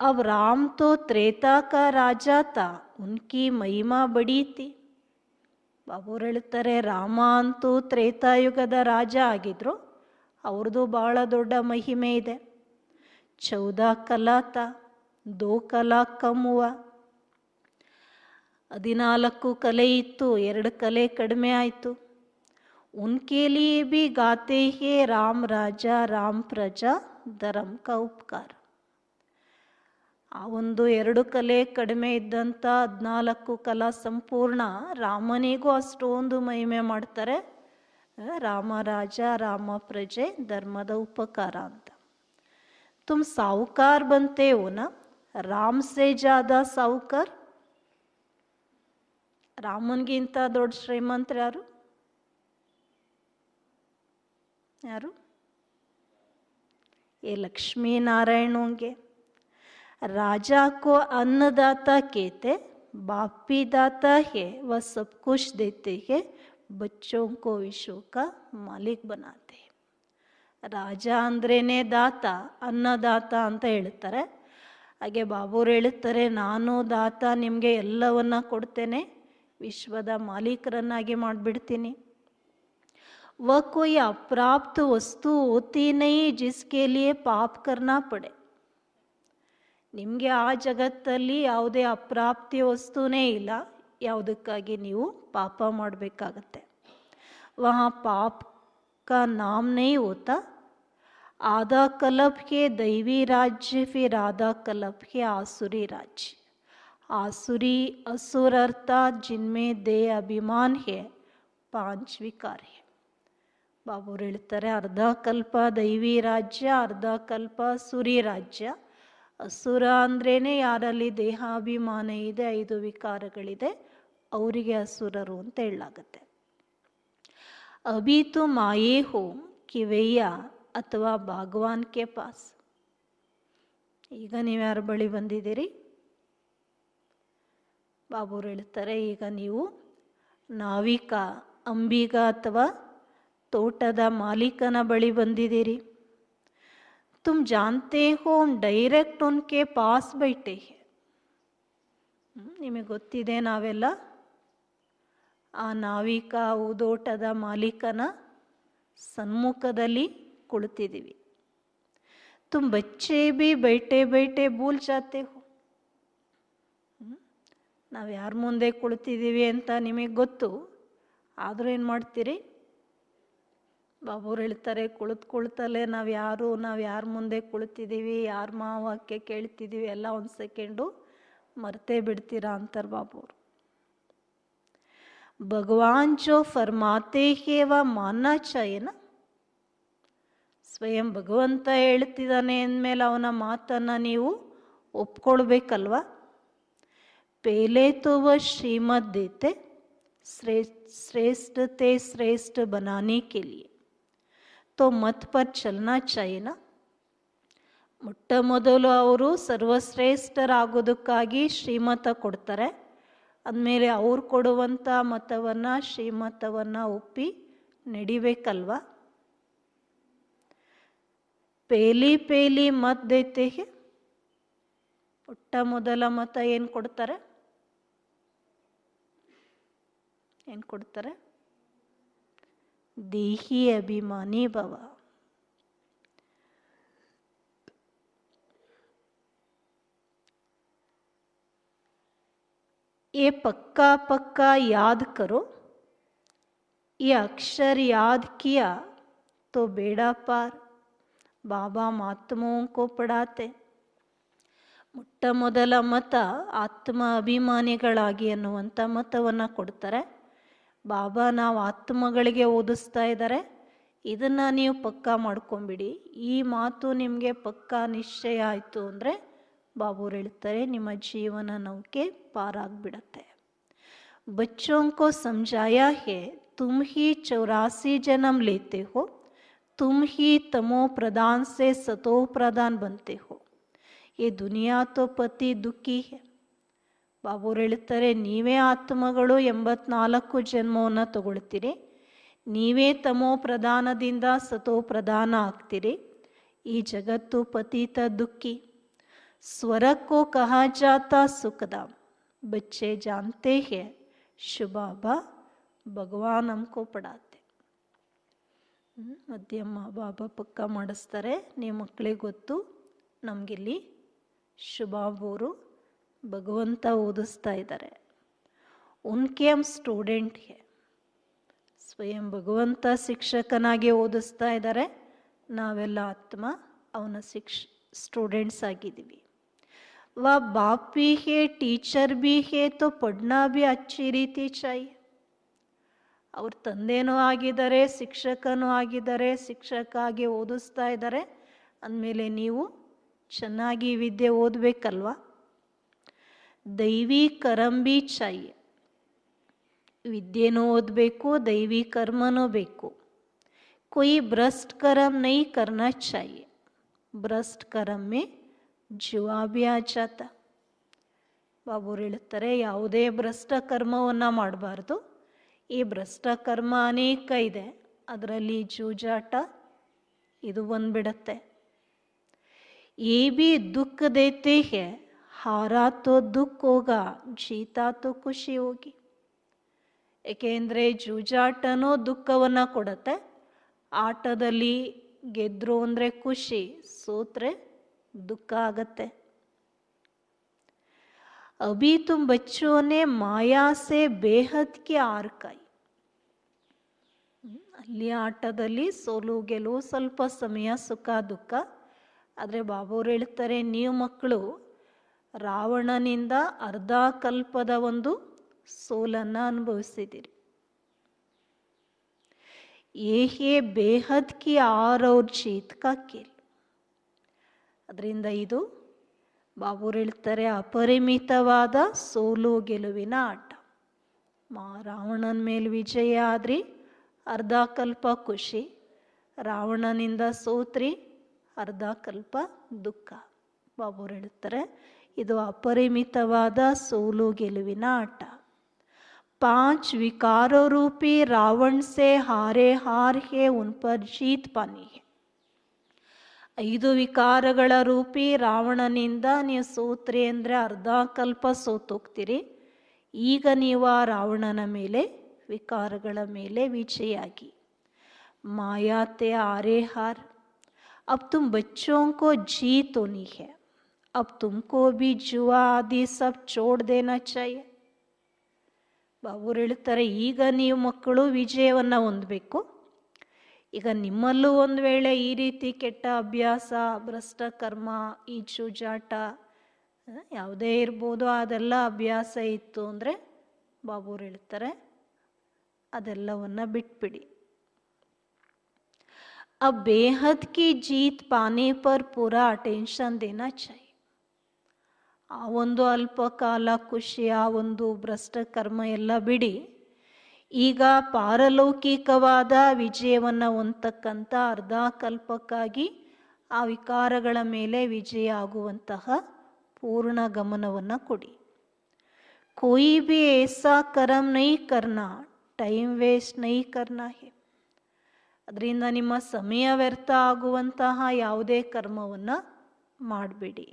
[SPEAKER 1] अब राम तो त्रेता का राजा था, उनकी महिमा बड़ी थी. ಬಾಬುರು ಹೇಳ್ತಾರೆ, ರಾಮ ಅಂತೂ ತ್ರೇತಾಯುಗದ ರಾಜ ಆಗಿದ್ರು, ಅವ್ರದ್ದು ಬಹಳ ದೊಡ್ಡ ಮಹಿಮೆ ಇದೆ. 14 ಕಲಾ ತಾ, 2 ಕಲಾ ಕಮ್ ಹುವಾ. 14 ಕಲೆ ಇತ್ತು, 2 ಕಲೆ ಕಡಿಮೆ ಆಯಿತು. ಉನ್ಕೆ ಲಿಯೇ ಭಿ ಗಾತೆ ಹೇ ರಾಮ್ ರಾಜ ರಾಮ್ ಪ್ರಜಾ ಧರ್ಮ ಕಾ ಉಪಕಾರ. ಆ ಒಂದು 2 ಕಲೆ ಕಡಿಮೆ ಇದ್ದಂಥ 14 ಕಲಾ ಸಂಪೂರ್ಣ ರಾಮನಿಗೂ ಅಷ್ಟೊಂದು ಮಹಿಮೆ ಮಾಡ್ತಾರೆ. ರಾಮ ರಾಜ ರಾಮ ಪ್ರಜೆ ಧರ್ಮದ ಉಪಕಾರ ಅಂತ. ತುಮ್ ಸಾಹುಕಾರ್ ಬಂತೆ ಹೋ ನಾ, ರಾಮ್ ಸೇ ಜಾದಾ ಸಾಹುಕಾರ್. ರಾಮನ್ಗಿಂತ ದೊಡ್ಡ ಶ್ರೀಮಂತರು ಯಾರು? ಯಾರು? ये लक्ष्मी नारायण होंगे. राजा को अन्नदाता कहते, बाप भी दाता है, वह सब कुछ देते हैं, बच्चों को विश्व का मालिक बनाते. ರಾಜ ಅಂದ್ರೇನೆ ದಾತ, ಅನ್ನದಾತ ಅಂತ ಹೇಳ್ತಾರೆ. ಹಾಗೆ ಬಾಬುರು ಹೇಳ್ತಾರೆ, ನಾನು ದಾತ, ನಿಮಗೆ ಎಲ್ಲವನ್ನ ಕೊಡ್ತೇನೆ, ವಿಶ್ವದ ಮಾಲೀಕರನ್ನಾಗಿ ಮಾಡಿಬಿಡ್ತೀನಿ. वह कोई अप्राप्त वस्तु होती नहीं जिसके लिए पाप करना पड़े. ನಿಮಗೆ ಆ ಜಗತ್ತಲ್ಲಿ ಯಾವುದೇ ಅಪ್ರಾಪ್ತಿ ವಸ್ತುನೇ ಇಲ್ಲ, ಯಾವುದಕ್ಕಾಗಿ ನೀವು ಪಾಪ ಮಾಡಬೇಕಾಗತ್ತೆ. ವಹ ಪಾಪ का नाम नहीं होता. आधा कल्प के दैवी राज्य, फिर आधा कल्प के आसुरी राज्य. आसुरी असुर अर्थात जिनमें देह अभिमान है, 5 विकार है. ಬಾಬುರು ಹೇಳ್ತಾರೆ, ಅರ್ಧ ಕಲ್ಪ ದೈವಿ ರಾಜ್ಯ, ಅರ್ಧ ಕಲ್ಪ ಸುರಿ ರಾಜ್ಯ. ಅಸುರ ಅಂದ್ರೇನೆ ಯಾರಲ್ಲಿ ದೇಹಾಭಿಮಾನ ಇದೆ, 5 ವಿಕಾರಗಳಿದೆ, ಅವರಿಗೆ ಅಸುರರು ಅಂತ ಹೇಳಲಾಗತ್ತೆ. ಅಭಿ ತುಮ್ ಆಯೇ ಹೋ ಕಿವಯ್ಯ ಅಥವಾ ಭಗವಾನ್ ಕೆ ಪಾಸ್. ಈಗ ನೀವು ಯಾರ ಬಳಿ ಬಂದಿದ್ದೀರಿ? ಬಾಬುರು ಹೇಳ್ತಾರೆ, ಈಗ ನೀವು ನಾವಿಕ ಅಂಬಿಗ ಅಥವಾ ತೋಟದ ಮಾಲೀಕನ ಬಳಿ ಬಂದಿದ್ದೀರಿ. ತುಮ್ ಜಾನ್ತೆ ಹೋ ಡೈರೆಕ್ಟ್ ಉನ್ಕೆ ಪಾಸ್ ಬೈಟೆ. ನಿಮಗೆ ಗೊತ್ತಿದೆ, ನಾವೆಲ್ಲ ಆ ನಾವಿಕ ಹೂದೋಟದ ಮಾಲೀಕನ ಸನ್ಮುಖದಲ್ಲಿ ಕುಳಿತಿದ್ದೀವಿ. तुम बच्चे भी बैठे बैठे भूल जाते हो. ನಾವು ಯಾರ ಮುಂದೆ ಕುಳಿತಿದ್ದೀವಿ ಅಂತ ನಿಮಗೆ ಗೊತ್ತು, ಆದರೂ ಏನು ಮಾಡ್ತೀರಿ? ಬಾಬುರು ಹೇಳ್ತಾರೆ, ಕುಳಿತುಕೊಳ್ತಲೇ ನಾವು ಯಾರ ಮುಂದೆ ಕುಳಿತಿದ್ದೀವಿ, ಯಾರ ಮಹಾವಾಕ್ಯ ಕೇಳ್ತಿದ್ದೀವಿ ಎಲ್ಲ ಒಂದು ಸೆಕೆಂಡು ಮರ್ತೇ ಬಿಡ್ತೀರಾ ಅಂತಾರೆ ಬಾಬುರು. ಭಗವಾನ್ ಜೋ ಫರ್ಮಾತೆ ಹೇ ವ ಮಾನನಾ ಚಾಹಿಯೇ ನಾ. ಸ್ವಯಂ ಭಗವಂತ ಹೇಳ್ತಿದ್ದಾನೆ ಅಂದಮೇಲೆ ಅವನ ಮಾತನ್ನು ನೀವು ಒಪ್ಕೊಳ್ಬೇಕಲ್ವ. ಪೇಲೆ ತೋ ವ ಶ್ರೀಮತ್ ದೇತೆ ಶ್ರೇಷ್ಠತೆ ಶ್ರೇಷ್ಠ ಬನಾನೆ ಕೆ ಲಿಯೆ ತೋ ಮತ್ ಪರ್ ಚಲನಾ ಚಾಹಿಯೇ ನಾ. ಮೊಟ್ಟ ಮೊದಲು ಅವರು ಸರ್ವಶ್ರೇಷ್ಠರಾಗೋದಕ್ಕಾಗಿ ಶ್ರೀಮತ ಕೊಡ್ತಾರೆ. ಅಂದಮೇಲೆ ಅವ್ರು ಕೊಡುವಂಥ ಮತವನ್ನು ಶ್ರೀಮತವನ್ನು ಒಪ್ಪಿ ನಡಿಬೇಕಲ್ವ. ಪೇಲಿ ಮತ್ ದೇತೆ ಹೇ. ಮೊಟ್ಟ ಮೊದಲ ಮತ ಏನು ಕೊಡ್ತಾರೆ? ದೇಹಿ ಅಭಿಮಾನಿ ಭವ. ये पक्का पक्का याद करो, ये अक्षर याद किया तो बेड़ा पार. ಬಾಬಾ ಆತ್ಮೋಂ ಕೋ ಪಡಾತೆ. ಮೊಟ್ಟ ಮೊದಲ ಮತ ಆತ್ಮ ಅಭಿಮಾನಿಗಳಾಗಿ ಅನ್ನುವಂಥ ಮತವನ್ನು ಕೊಡ್ತಾರೆ. ಬಾಬಾ ನಾವು ಆತ್ಮಗಳಿಗೆ ಓದಿಸ್ತಾ ಇದ್ದಾರೆ, ಇದನ್ನು ನೀವು ಪಕ್ಕಾ ಮಾಡ್ಕೊಂಬಿಡಿ. ಈ ಮಾತು ನಿಮಗೆ ಪಕ್ಕಾ ನಿಶ್ಚಯ ಆಯಿತು ಅಂದರೆ ಬಾಬುರು ಹೇಳ್ತಾರೆ ನಿಮ್ಮ ಜೀವನ ನೌಕೆ ಪಾರಾಗ್ಬಿಡತ್ತೆ. बच्चों को समझाया है तुम ही 84 जन्म लेते हो, तुम ही तमो प्रधान से सतो प्रधान बनते हो. ये दुनिया तो पति दुखी है. ಬಾಬುರು ಹೇಳ್ತಾರೆ ನೀವೇ ಆತ್ಮಗಳು 84 ಜನ್ಮವನ್ನು ತಗೊಳ್ತೀರಿ, ನೀವೇ ತಮೋ ಪ್ರಧಾನದಿಂದ ಸತೋ ಪ್ರಧಾನ ಆಗ್ತೀರಿ. ಈ ಜಗತ್ತು ಪತಿತ ದುಃಖಿ. ಸ್ವರ್ಗ ಕೋ ಕಹಾ ಜಾತಾ ಸುಖಧಾಮ್. ಬಚ್ಚೆ ಜಾನ್ತೆ ಹೇ ಶುಭಾಬಾ ಭಗವಾನ್ ಹಮ್ಕೋ ಪಡಾತೆ. ಮಧ್ಯಮ್ಮ ಬಾಬಾ ಪಕ್ಕ ಮಾಡಿಸ್ತಾರೆ, ನೀವು ಮಕ್ಕಳಿಗೆ ಗೊತ್ತು, ನಮಗಿಲ್ಲಿ ಶುಭಾಬೂರು ಭಗವಂತ ಓದಿಸ್ತಾ ಇದ್ದಾರೆ. ಉನ್ಕೆ ಹಮ್ ಸ್ಟೂಡೆಂಟ್ ಹೇ. ಸ್ವಯಂ ಭಗವಂತ ಶಿಕ್ಷಕನಾಗಿ ಓದಿಸ್ತಾ ಇದ್ದಾರೆ, ನಾವೆಲ್ಲ ಆತ್ಮ ಅವನ ಸ್ಟೂಡೆಂಟ್ಸ್ ಆಗಿದ್ದೀವಿ. वा बाप भी है टीचर भी है तो पढ़ना भी अच्छी रीति चाहिए. ಅವ್ರ ತಂದೆನೂ ಆಗಿದ್ದಾರೆ, ಶಿಕ್ಷಕನೂ ಆಗಿದ್ದಾರೆ, ಶಿಕ್ಷಕ ಆಗಿ ಓದಿಸ್ತಾ ಇದ್ದಾರೆ ಅಂದಮೇಲೆ ನೀವು ಚೆನ್ನಾಗಿ ವಿದ್ಯೆ ಓದಬೇಕಲ್ವ. ದೈವಿ ಕರ್ಮ ಭೀ ಚಾಹಿಯೆ. ವಿದ್ಯೆನೂ ಓದಬೇಕು, ದೈವಿ ಕರ್ಮನೂ ಬೇಕು. कोई भ्रष्ट कर्म नहीं करना चाहिए. ಭ್ರಷ್ಟ ಕರ್ಮ ಮೇ ಜುವಾ ಭಿ ಆ ಜಾತಾ. ಬಾಬುರು ಹೇಳ್ತಾರೆ ಯಾವುದೇ ಭ್ರಷ್ಟ ಕರ್ಮವನ್ನು ಮಾಡಬಾರ್ದು. ಈ ಭ್ರಷ್ಟ ಕರ್ಮ ಅನೇಕ ಇದೆ, ಅದರಲ್ಲಿ ಜೂಜಾಟ ಇದು ಬಂದ್ಬಿಡತ್ತೆ. ये भी दुख देते हैं, हारा तो दुख होगा, जीता तो ಖುಷಿ ಹೋಗಿ. ಏಕೆಂದರೆ ಜೂಜಾಟನೂ ದುಃಖವನ್ನು ಕೊಡುತ್ತೆ. ಆಟದಲ್ಲಿ ಗೆದ್ರು ಅಂದರೆ ಖುಷಿ, ಸೋತ್ರೆ ದುಃಖ ಆಗತ್ತೆ. अभी तुम बच्चों ने माया से बेहद की आर खाई. ಅಲ್ಲಿ ಆಟದಲ್ಲಿ ಸೋಲು ಗೆಲುವು ಸ್ವಲ್ಪ ಸಮಯ, ಸುಖ ದುಃಖ. ಆದರೆ ಬಾಬುರು ಹೇಳ್ತಾರೆ ನೀವು ಮಕ್ಕಳು ರಾವಣನಿಂದ ಅರ್ಧ ಕಲ್ಪದ ಒಂದು ಸೋಲನ್ನು ಅನುಭವಿಸಿದ್ದೀರಿ. ಏಹೇ ಬೇಹದ್ ಕಿ ಆರ್ ಔರ್ ಜೀತ್ ಕಾ ಖೇಲ್. ಅದರಿಂದ ಇದು ಬಾಬುರು ಹೇಳ್ತಾರೆ ಅಪರಿಮಿತವಾದ ಸೋಲು ಗೆಲುವಿನ ಆಟ. ರಾವಣನ ಮೇಲೆ ವಿಜಯ ಆದ್ರಿ, ಅರ್ಧ ಕಲ್ಪ ಖುಷಿ. ರಾವಣನಿಂದ ಸೋತ್ರಿ, ಅರ್ಧ ಕಲ್ಪ ದುಃಖ. ಬಾಬುರು ಹೇಳ್ತಾರೆ ಇದು ಅಪರಿಮಿತವಾದ ಸೋಲು ಗೆಲುವಿನ ಆಟ. 5 विकारों रूपी रावण से हारे हार है उन पर जीत पानी है. 5 ವಿಕಾರಗಳ ರೂಪಿ ರಾವಣನಿಂದ ನೀವು ಸೋತ್ರಿ ಅಂದರೆ ಅರ್ಧ ಕಲ್ಪ ಸೋತೋಗ್ತೀರಿ. ಈಗ ನೀವು ಆ ರಾವಣನ ಮೇಲೆ, ವಿಕಾರಗಳ ಮೇಲೆ ವಿಜಯಾಗಿ. ಮಾಯಾತೆ ಆರೆ ಹಾರ್. अब तुम बच्चों को जीत होनी है, अब तुमको भी जुआ आदि सब छोड़ देना चाहिए. ಬಾಬುರು ಹೇಳ್ತಾರೆ, ಈಗ ನೀವು ಮಕ್ಕಳು ವಿಜಯವನ್ನು ಹೊಂದಬೇಕು. ಈಗ ನಿಮ್ಮಲ್ಲೂ ಒಂದು ವೇಳೆ ಈ ರೀತಿ ಕೆಟ್ಟ ಅಭ್ಯಾಸ, ಭ್ರಷ್ಟ ಕರ್ಮ, ಈ ಜೂಜಾಟ ಯಾವುದೇ ಇರ್ಬೋದು, ಅದೆಲ್ಲ ಅಭ್ಯಾಸ ಇತ್ತು ಅಂದರೆ ಬಾಬುರು ಹೇಳ್ತಾರೆ ಅದೆಲ್ಲವನ್ನು ಬಿಟ್ಬಿಡಿ. अब बेहद की जीत पाने पर पूरा अटेंशन देना चाहिए. ಆ ಒಂದು ಅಲ್ಪ ಕಾಲ ಖುಷಿ, ಆ ಒಂದು ಭ್ರಷ್ಟ ಕರ್ಮ ಎಲ್ಲ ಬಿಡಿ. ಈಗ ಪಾರಲೌಕಿಕವಾದ ವಿಜಯವನ್ನು ಹೊಂದತಕ್ಕಂಥ ಅರ್ಧ ಕಲ್ಪಕ್ಕಾಗಿ ಆ ವಿಕಾರಗಳ ಮೇಲೆ ವಿಜಯ ಆಗುವಂತಹ ಪೂರ್ಣ ಗಮನವನ್ನು ಕೊಡಿ. कोई भी ऐसा कर्म नहीं करना, ಟೈಮ್ ವೇಸ್ಟ್ नहीं करना है. ಅದರಿಂದ ನಿಮ್ಮ ಸಮಯ ವ್ಯರ್ಥ ಆಗುವಂತಹ ಯಾವುದೇ ಕರ್ಮವನ್ನು ಮಾಡಬೇಡಿ.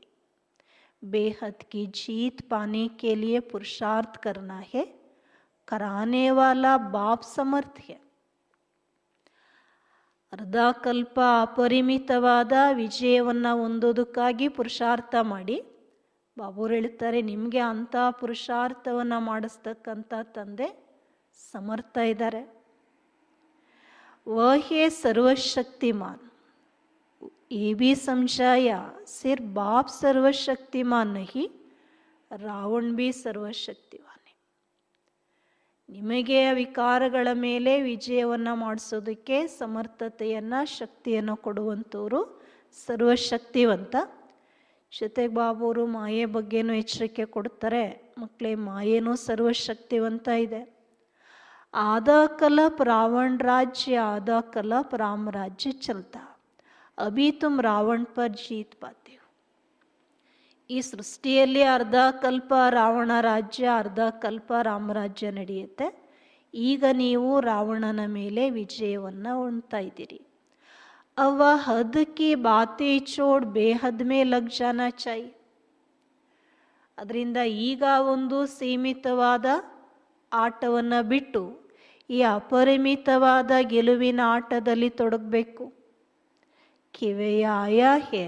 [SPEAKER 1] बेहद की जीत पाने के लिए पुरुषार्थ करना है. कराने वाला बाप समर्थ है. ಅರ್ಧ ಕಲ್ಪ ಅಪರಿಮಿತವಾದ ವಿಜಯವನ್ನು ಹೊಂದೋದಕ್ಕಾಗಿ ಪುರುಷಾರ್ಥ ಮಾಡಿ. ಬಾಬುರು ಹೇಳ್ತಾರೆ, ನಿಮಗೆ ಅಂಥ ಪುರುಷಾರ್ಥವನ್ನು ಮಾಡಿಸ್ತಕ್ಕಂಥ ತಂದೆ ಸಮರ್ಥ ಇದ್ದಾರೆ. वह है सर्वशक्तिमान. ये भी समझाया, सिर्फ बाप सर्वशक्तिमान नहीं, ರಾವಣ भी ಸರ್ವಶಕ್ತಿವಾನ್. ನಿಮಗೆ ವಿಕಾರಗಳ ಮೇಲೆ ವಿಜಯವನ್ನು ಮಾಡಿಸೋದಕ್ಕೆ ಸಮರ್ಥತೆಯನ್ನು, ಶಕ್ತಿಯನ್ನು ಕೊಡುವಂಥವರು ಸರ್ವಶಕ್ತಿವಂತ. ಜೊತೆಗೆ ಬಾಬುರು ಮಾಯೆ ಬಗ್ಗೆನೂ ಎಚ್ಚರಿಕೆ ಕೊಡ್ತಾರೆ. ಮಕ್ಕಳೇ, ಮಾಯೇನೂ ಸರ್ವಶಕ್ತಿವಂತ ಇದೆ. आधा कल्प रावण राज्य, आधा कल्प राम राज्य चलता. अभी तुम रावण पर जीत पाते हो. ಈ ಸೃಷ್ಟಿಯಲ್ಲಿ ಅರ್ಧ ಕಲ್ಪ ರಾವಣ ರಾಜ್ಯ, ಅರ್ಧ ಕಲ್ಪ ರಾಮರಾಜ್ಯ ನಡೆಯುತ್ತೆ. ಈಗ ನೀವು ರಾವಣನ ಮೇಲೆ ವಿಜಯವನ್ನು ಹೊಂದ್ತಾ ಇದ್ದೀರಿ. ಅವ ಹದ್ ಕಿ ಬಾತೆ ಚೋಡ್ ಬೇಹದ್ ಮೇ ಲಗ್ ಜಾನಾ ಚಾಯಿ. ಅದರಿಂದ ಈಗ ಒಂದು ಸೀಮಿತವಾದ ಆಟವನ್ನು ಬಿಟ್ಟು ಈ ಅಪರಿಮಿತವಾದ ಗೆಲುವಿನ ಆಟದಲ್ಲಿ ತೊಡಗಬೇಕು. ಕಿವೆಯ ಆಯಾ ಹೇ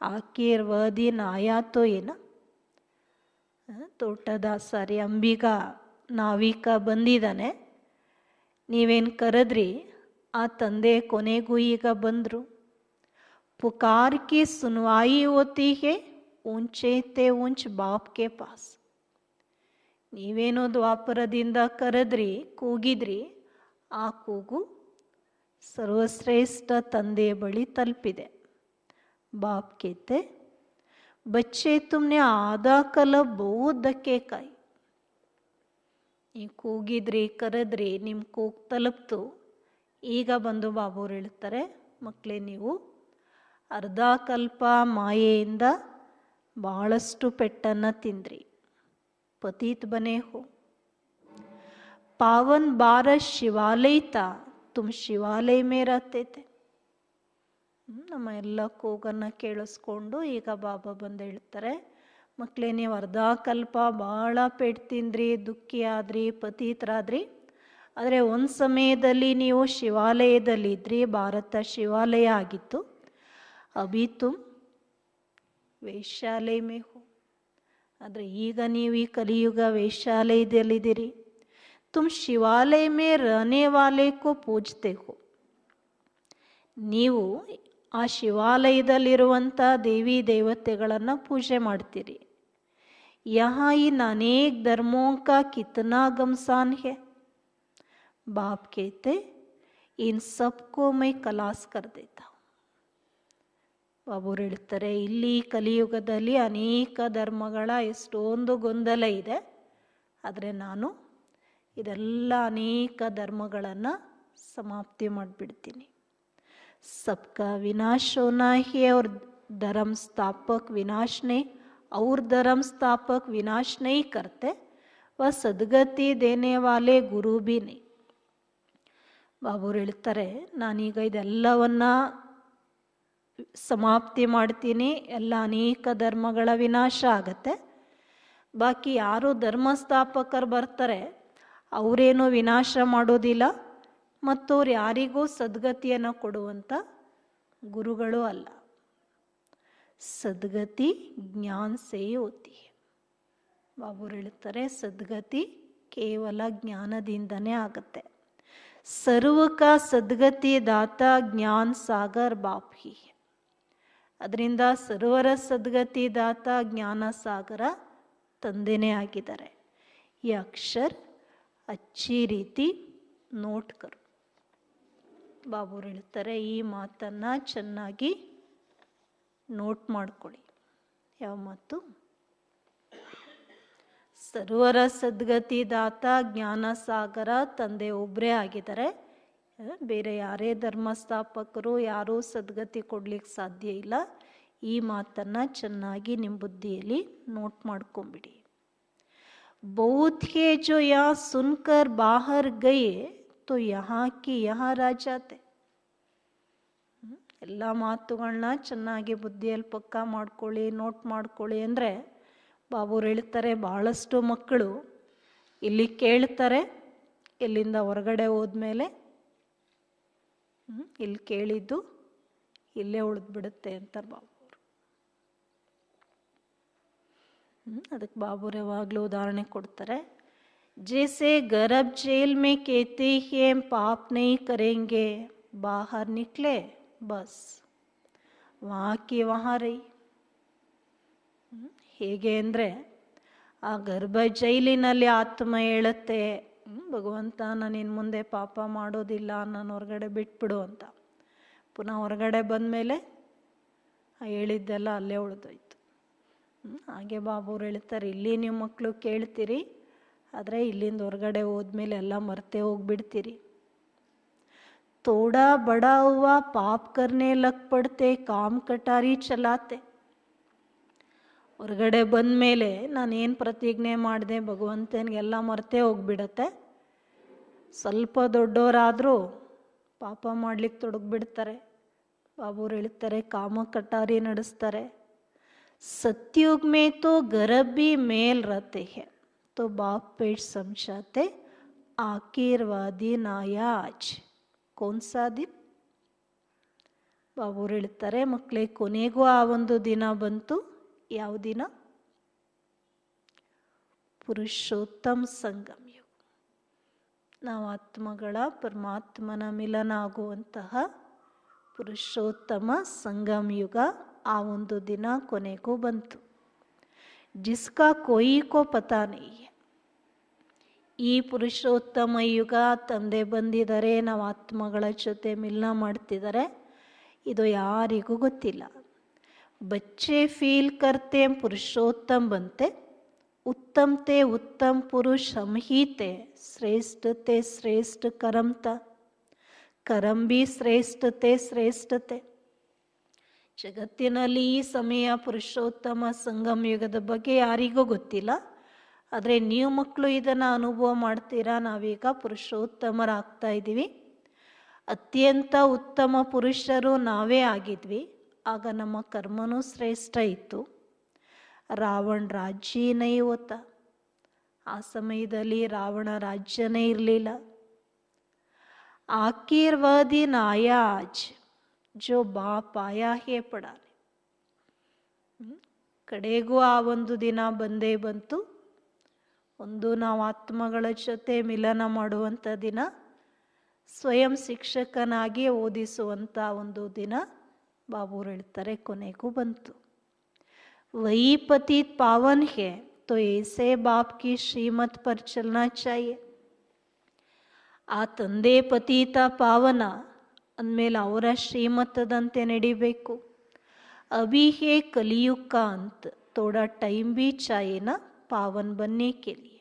[SPEAKER 1] ಆಕೀರ್ ವದಿನ ಆಯಾತೋ ಏನ. ತೋಟದಾಸಾರಿ ಅಂಬಿಗ ನಾವಿಕ ಬಂದಿದ್ದಾನೆ, ನೀವೇನು ಕರೆದ್ರಿ, ಆ ತಂದೆ ಕೊನೆಗೂ ಈಗ ಬಂದರು. ಪುಕಾರ್ ಕಿ ಸುನ್ವಾಯಿ ಹೋತಿ ಹೇ ಊಂಚೆ ತೇ ಊಂಚ್ ಬಾಪ್ ಕೆ ಪಾಸ್. ನೀವೇನೋ ದ್ವಾಪರದಿಂದ ಕರೆದ್ರಿ, ಕೂಗಿದ್ರಿ, ಆ ಕೂಗು ಸರ್ವಶ್ರೇಷ್ಠ ತಂದೆಯ ಬಳಿ ತಲುಪಿದೆ. ಬಾಪ್ ಕೇತೆ, ಬಚ್ಚೆ ತುಮ್ನೆ ಆದಾ ಕಲ ಬಹು ಧಕ್ಕೆ ಕಾಯಿ. ನೀವು ಕೂಗಿದ್ರಿ, ಕರೆದ್ರಿ, ನಿಮ್ಮ ಕೂಗು ತಲುಪ್ತು. ಈಗ ಬಂದು ಬಾಬುರು ಹೇಳ್ತಾರೆ, ಮಕ್ಕಳೇ, ನೀವು ಅರ್ಧ ಕಲ್ಪ ಮಾಯೆಯಿಂದ ಭಾಳಷ್ಟು ಪೆಟ್ಟನ್ನು ತಿಂದ್ರಿ. पतित बने हो. पावन 12 शिवालय था, तुम शिवालय में रहते थे. ನಮ್ಮ ಎಲ್ಲ ಕೂಗನ್ನು ಕೇಳಿಸ್ಕೊಂಡು ಈಗ ಬಾಬಾ ಬಂದು ಹೇಳ್ತಾರೆ, ಮಕ್ಕಳೇ, ನೀವು ಅರ್ಧ ಕಲ್ಪ ಭಾಳ ಪೆಟ್ಟು ತಿಂದ್ರಿ, ದುಃಖಿ ಆದ್ರಿ, ಪತೀತರಾದ್ರಿ. ಆದರೆ ಒಂದು ಸಮಯದಲ್ಲಿ ನೀವು ಶಿವಾಲಯದಲ್ಲಿದ್ರಿ, ಭಾರತ ಶಿವಾಲಯ ಆಗಿತ್ತು. ಅಭಿ ತುಮ್ ವೇಶ್ಯಾಲಯ ಮೇ ಹೋ. ಆದರೆ ಈಗ ನೀವು ಈ ಕಲಿಯುಗ ವೇಶ್ಯಾಲಯದಲ್ಲಿದ್ದೀರಿ. ತುಮ್ ಶಿವಾಲಯ ಮೇ ರಹನೆ ವಾಲೆ ಕೋ ಪೂಜ್ತೆ ಹೋ. ನೀವು ಆ ಶಿವಾಲಯದಲ್ಲಿರುವಂಥ ದೇವಿ ದೇವತೆಗಳನ್ನು ಪೂಜೆ ಮಾಡ್ತೀರಿ. ಯಹಾ ಇನ್ ಅನೇಕ ಧರ್ಮೋ ಕಾ ಕಿತ್ನಾ ಗಮ್ಸಾನ್ ಹೇ. ಬಾಪ್ ಕೇತೆ, ಇನ್ ಸಬ್ಕೋ ಮೈ ಕಲಾಸ್ ಕರ್ ದೇತಾ. ಬಾಬುರು ಹೇಳ್ತಾರೆ, ಇಲ್ಲಿ ಕಲಿಯುಗದಲ್ಲಿ ಅನೇಕ ಧರ್ಮಗಳ ಎಷ್ಟೊಂದು ಗೊಂದಲ ಇದೆ. ಆದರೆ ನಾನು ಇದೆಲ್ಲ ಅನೇಕ ಧರ್ಮಗಳನ್ನು ಸಮಾಪ್ತಿ ಮಾಡಿಬಿಡ್ತೀನಿ. सबका विनाश होना है और धर्म स्थापक विनाश नहीं, और धर्म स्थापक विनाश नहीं करते. वह सद्गति देने वाले गुरु भी नहीं. ಬಾಬುರು ಹೇಳ್ತಾರೆ, ನಾನೀಗ ಇದೆಲ್ಲವನ್ನ ಸಮಾಪ್ತಿ ಮಾಡ್ತೀನಿ. ಎಲ್ಲ ಅನೇಕ ಧರ್ಮಗಳ ವಿನಾಶ ಆಗತ್ತೆ. ಬಾಕಿ ಯಾರು ಧರ್ಮಸ್ಥಾಪಕರು ಬರ್ತಾರೆ ಅವರೇನು ವಿನಾಶ ಮಾಡೋದಿಲ್ಲ, ಮತ್ತು ಅವ್ರು ಯಾರಿಗೂ ಸದ್ಗತಿಯನ್ನು ಕೊಡುವಂಥ ಗುರುಗಳು ಅಲ್ಲ. ಸದ್ಗತಿ ಜ್ಞಾನ ಸೇ ಹೋತಿ ಹೈ. ಬಾಬುರು ಹೇಳ್ತಾರೆ ಸದ್ಗತಿ ಕೇವಲ ಜ್ಞಾನದಿಂದನೇ ಆಗುತ್ತೆ. ಸರ್ವಕ ಸದ್ಗತಿ ದಾತ ಜ್ಞಾನ ಸಾಗರ್ ಬಾಪ್ ಹಿ. ಅದರಿಂದ ಸರ್ವರ ಸದ್ಗತಿ ದಾತ ಜ್ಞಾನ ಸಾಗರ ತಂದೆನೇ ಆಗಿದ್ದಾರೆ. ಈ ಅಕ್ಷರ ಅಚ್ಚಿ ರೀತಿ ನೋಟ್ ಕರು. ಬಾಬುರು ಹೇಳ್ತಾರೆ ಈ ಮಾತನ್ನು ಚೆನ್ನಾಗಿ ನೋಟ್ ಮಾಡ್ಕೊಳ್ಳಿ. ಯಾವ ಮಾತು? ಸರ್ವರ ಸದ್ಗತಿ ದಾತ ಜ್ಞಾನ ಸಾಗರ ತಂದೆ ಒಬ್ಬರೇ ಆಗಿದ್ದಾರೆ. ಬೇರೆ ಯಾರೇ ಧರ್ಮಸ್ಥಾಪಕರು ಯಾರೂ ಸದ್ಗತಿ ಕೊಡ್ಲಿಕ್ಕೆ ಸಾಧ್ಯ ಇಲ್ಲ. ಈ ಮಾತನ್ನು ಚೆನ್ನಾಗಿ ನಿಮ್ಮ ಬುದ್ಧಿಯಲ್ಲಿ ನೋಟ್ ಮಾಡ್ಕೊಂಬಿಡಿ. बहुत है जो यहाँ सुनकर बाहर गए तो यहाँ की यहाँ रह जाते. ಎಲ್ಲ ಮಾತುಗಳನ್ನ ಚೆನ್ನಾಗಿ ಬುದ್ಧಿಯಲ್ಲಿ ಪಕ್ಕ ಮಾಡ್ಕೊಳ್ಳಿ, ನೋಟ್ ಮಾಡ್ಕೊಳ್ಳಿ. ಅಂದರೆ ಬಾಬುರು ಹೇಳ್ತಾರೆ ಭಾಳಷ್ಟು ಮಕ್ಕಳು ಇಲ್ಲಿ ಕೇಳ್ತಾರೆ, ಇಲ್ಲಿಂದ ಹೊರಗಡೆ ಹೋದ್ಮೇಲೆ ಇಲ್ಲಿ ಕೇಳಿದ್ದು ಇಲ್ಲೇ ಉಳಿದ್ಬಿಡುತ್ತೆ ಅಂತಾರೆ ಬಾಬುರು. ಅದಕ್ಕೆ ಬಾಬುರು ಯಾವಾಗಲೂ ಉದಾಹರಣೆ ಕೊಡ್ತಾರೆ. ಜೈಸೆ ಗರಬ್ ಜೈಲ್ ಮೇ ಕೇತೆ ಹೇ ಪಾಪ್ ನೈ ಕರೆಂಗೆ ಬಾಹರ್ ನಿಕ್ಲೆ ಬಸ್ ವಾಕಿ ವಹಾ ರೈ. ಹೇಗೆ ಅಂದರೆ ಆ ಗರ್ಭ ಜೈಲಿನಲ್ಲಿ ಆತ್ಮ ಹೇಳುತ್ತೆ, ಭಗವಂತ ನಾನು ಇನ್ನು ಮುಂದೆ ಪಾಪ ಮಾಡೋದಿಲ್ಲ, ನಾನು ಹೊರಗಡೆ ಬಿಟ್ಬಿಡು ಅಂತ. ಪುನಃ ಹೊರಗಡೆ ಬಂದಮೇಲೆ ಹೇಳಿದ್ದೆಲ್ಲ ಅಲ್ಲೇ ಉಳಿದೋಯ್ತು. ಹಾಗೆ ಬಾಬುರು ಹೇಳ್ತಾರೆ ಇಲ್ಲಿ ನೀವು ಮಕ್ಕಳು ಕೇಳ್ತೀರಿ, ಆದರೆ ಇಲ್ಲಿಂದ ಹೊರಗಡೆ ಹೋದ್ಮೇಲೆ ಎಲ್ಲ ಮರ್ತೇ ಹೋಗ್ಬಿಡ್ತೀರಿ. थोड़ा बड़ा हुआ पाप करने लग पड़ते काम कटारी चलाते. ಹೊರಗಡೆ ಬಂದ ಮೇಲೆ ನಾನೇನು ಪ್ರತಿಜ್ಞೆ ಮಾಡಿದೆ ಭಗವಂತನಿಗೆಲ್ಲ ಮರ್ತೇ ಹೋಗ್ಬಿಡತ್ತೆ. ಸ್ವಲ್ಪ ದೊಡ್ಡವರಾದರೂ ಪಾಪ ಮಾಡ್ಲಿಕ್ಕೆ ತೊಡಗಿಬಿಡ್ತಾರೆ. ಬಾಬುರು ಹೇಳ್ತಾರೆ ಕಾಮ ಕಟಾರಿ ನಡೆಸ್ತಾರೆ. सत्युग में तो गर्भ भी मेल रहते हैं तो बाप पेट समझाते आखिरवादी नाया आज कौन सा दिन. ಬಾಬುರು ಹೇಳ್ತಾರೆ ಮಕ್ಕಳೇ ಕೊನೆಗೂ ಆ ಒಂದು ದಿನ ಬಂತು. ಯಾವ ದಿನ? ಪುರುಷೋತ್ತಮ ಸಂಗಮ ಯುಗ. ನಾವು ಆತ್ಮಗಳ ಪರಮಾತ್ಮನ ಮಿಲನ ಆಗುವಂತಹ ಪುರುಷೋತ್ತಮ ಸಂಗಮ ಯುಗ ಆ ಒಂದು ದಿನ ಕೊನೆಗೂ ಬಂತು. ಜಿಸ್ಕಾ ಕೋಯಿ ಕೋ ಪತಾ ನೈ. ಈ ಪುರುಷೋತ್ತಮ ಯುಗ ತಂದೆ ಬಂದಿದ್ದಾರೆ, ನಾವು ಆತ್ಮಗಳ ಜೊತೆ ಮಿಲನ ಮಾಡ್ತಿದ್ದಾರೆ, ಇದು ಯಾರಿಗೂ ಗೊತ್ತಿಲ್ಲ. ಬಚ್ಚೆ ಫೀಲ್ ಕರ್ತೆ ಪುರುಷೋತ್ತಮ ಬಂತೆ, ಉತ್ತಮತೆ ಉತ್ತಮ ಪುರುಷ ಹಮಹೀತೆ, ಶ್ರೇಷ್ಠತೆ ಶ್ರೇಷ್ಠ ಕರಮ್ತ, ಕರಂ ಬಿ ಶ್ರೇಷ್ಠತೆ ಶ್ರೇಷ್ಠತೆ. ಜಗತ್ತಿನಲ್ಲಿ ಈ ಸಮಯ ಪುರುಷೋತ್ತಮ ಸಂಗಮ ಯುಗದ ಬಗ್ಗೆ ಯಾರಿಗೂ ಗೊತ್ತಿಲ್ಲ. ಆದರೆ ನೀವು ಮಕ್ಕಳು ಇದನ್ನು ಅನುಭವ ಮಾಡ್ತೀರಾ. ನಾವೀಗ ಪುರುಷೋತ್ತಮರಾಗ್ತಾ ಇದ್ದೀವಿ. ಅತ್ಯಂತ ಉತ್ತಮ ಪುರುಷರು ನಾವೇ ಆಗಿದ್ವಿ. ಆಗ ನಮ್ಮ ಕರ್ಮನೂ ಶ್ರೇಷ್ಠ ಇತ್ತು. ರಾವಣ ರಾಜ್ಯ ನೈ ಹೋತ. ಆ ಸಮಯದಲ್ಲಿ ರಾವಣ ರಾಜ್ಯನೇ ಇರಲಿಲ್ಲ. ಆಕೀರ್ವಾದಿ ನಾಯಾ ಆಜ್ ಜೋ ಬಾಪ್ ಆಯಾ ಹೇ ಪಡಾನೆ. ಕಡೆಗೂ ಆ ಒಂದು ದಿನ ಬಂದೇ ಬಂತು. ಒಂದು ನಾವು ಆತ್ಮಗಳ ಜೊತೆ ಮಿಲನ ಮಾಡುವಂಥ ದಿನ, ಸ್ವಯಂ ಶಿಕ್ಷಕನಾಗಿ ಓದಿಸುವಂಥ ಒಂದು ದಿನ ಬಾಬುರು ಹೇಳ್ತಾರೆ ಕೊನೆಗೂ ಬಂತು. ವಹಿ ಪತಿತ್ ಪಾವನ್ ಹೇ ತೋ ಏಸೆ ಬಾಪ್ ಕಿ ಶ್ರೀಮತ್ ಪರ್ ಚಲನಾ ಚಾಹಿಯೆ. ಆ ತಂದೆ ಪತೀತ ಪಾವನ ಅಂದಮೇಲೆ ಅವರ ಶ್ರೀಮತದಂತೆ ನಡಿಬೇಕು. ಅಭಿ ಹೇ ಕಲಿಯುಗ ಕಾ ಅಂತ ಥೋಡಾ ಟೈಮ್ ಬಿ ಚಾಹಿಯೆ ಪಾವನ್ ಬನ್ನೆ ಕೆ ಲಿಯೆ.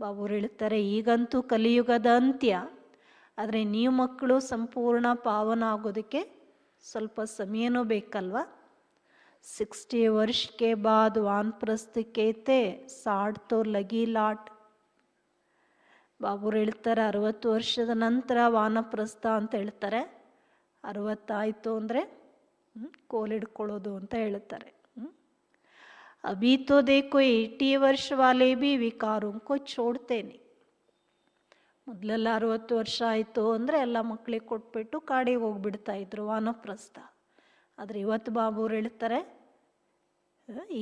[SPEAKER 1] ಬಾಬುರು ಹೇಳ್ತಾರೆ ಈಗಂತೂ ಕಲಿಯುಗದ ಅಂತ್ಯ, ಆದರೆ ನೀವು ಮಕ್ಕಳು ಸಂಪೂರ್ಣ ಪಾವನ ಆಗೋದಕ್ಕೆ ಸ್ವಲ್ಪ ಸಮಯನೂ ಬೇಕಲ್ವ. 60 ವರ್ಷ ಕೆ ಬಾದ್ ವಾನಪ್ರಸ್ಥ ಕೇತೆ 60 ತೋ ಲಗಿ ಲಾಟ್. ಬಾಬುರು ಹೇಳ್ತಾರೆ 60 ವರ್ಷದ ನಂತರ ವಾನಪ್ರಸ್ಥ ಅಂತ ಹೇಳ್ತಾರೆ. 60 ಆಯಿತು ಅಂದರೆ ಕೋಲಿಡ್ಕೊಳ್ಳೋದು ಅಂತ ಹೇಳ್ತಾರೆ. अभी तो देखो 80 वर्ष वाले भी विकारों को छोड़ते नहीं. ಮೊದಲೆಲ್ಲ 60 ವರ್ಷ ಆಯಿತು ಅಂದರೆ ಎಲ್ಲ ಮಕ್ಕಳಿಗೆ ಕೊಟ್ಬಿಟ್ಟು ಕಾಡಿಗೆ ಹೋಗ್ಬಿಡ್ತಾ ಇದ್ರು ವಾನಪ್ರಸ್ಥ. ಆದರೆ ಇವತ್ತು ಬಾಬುರು ಹೇಳ್ತಾರೆ,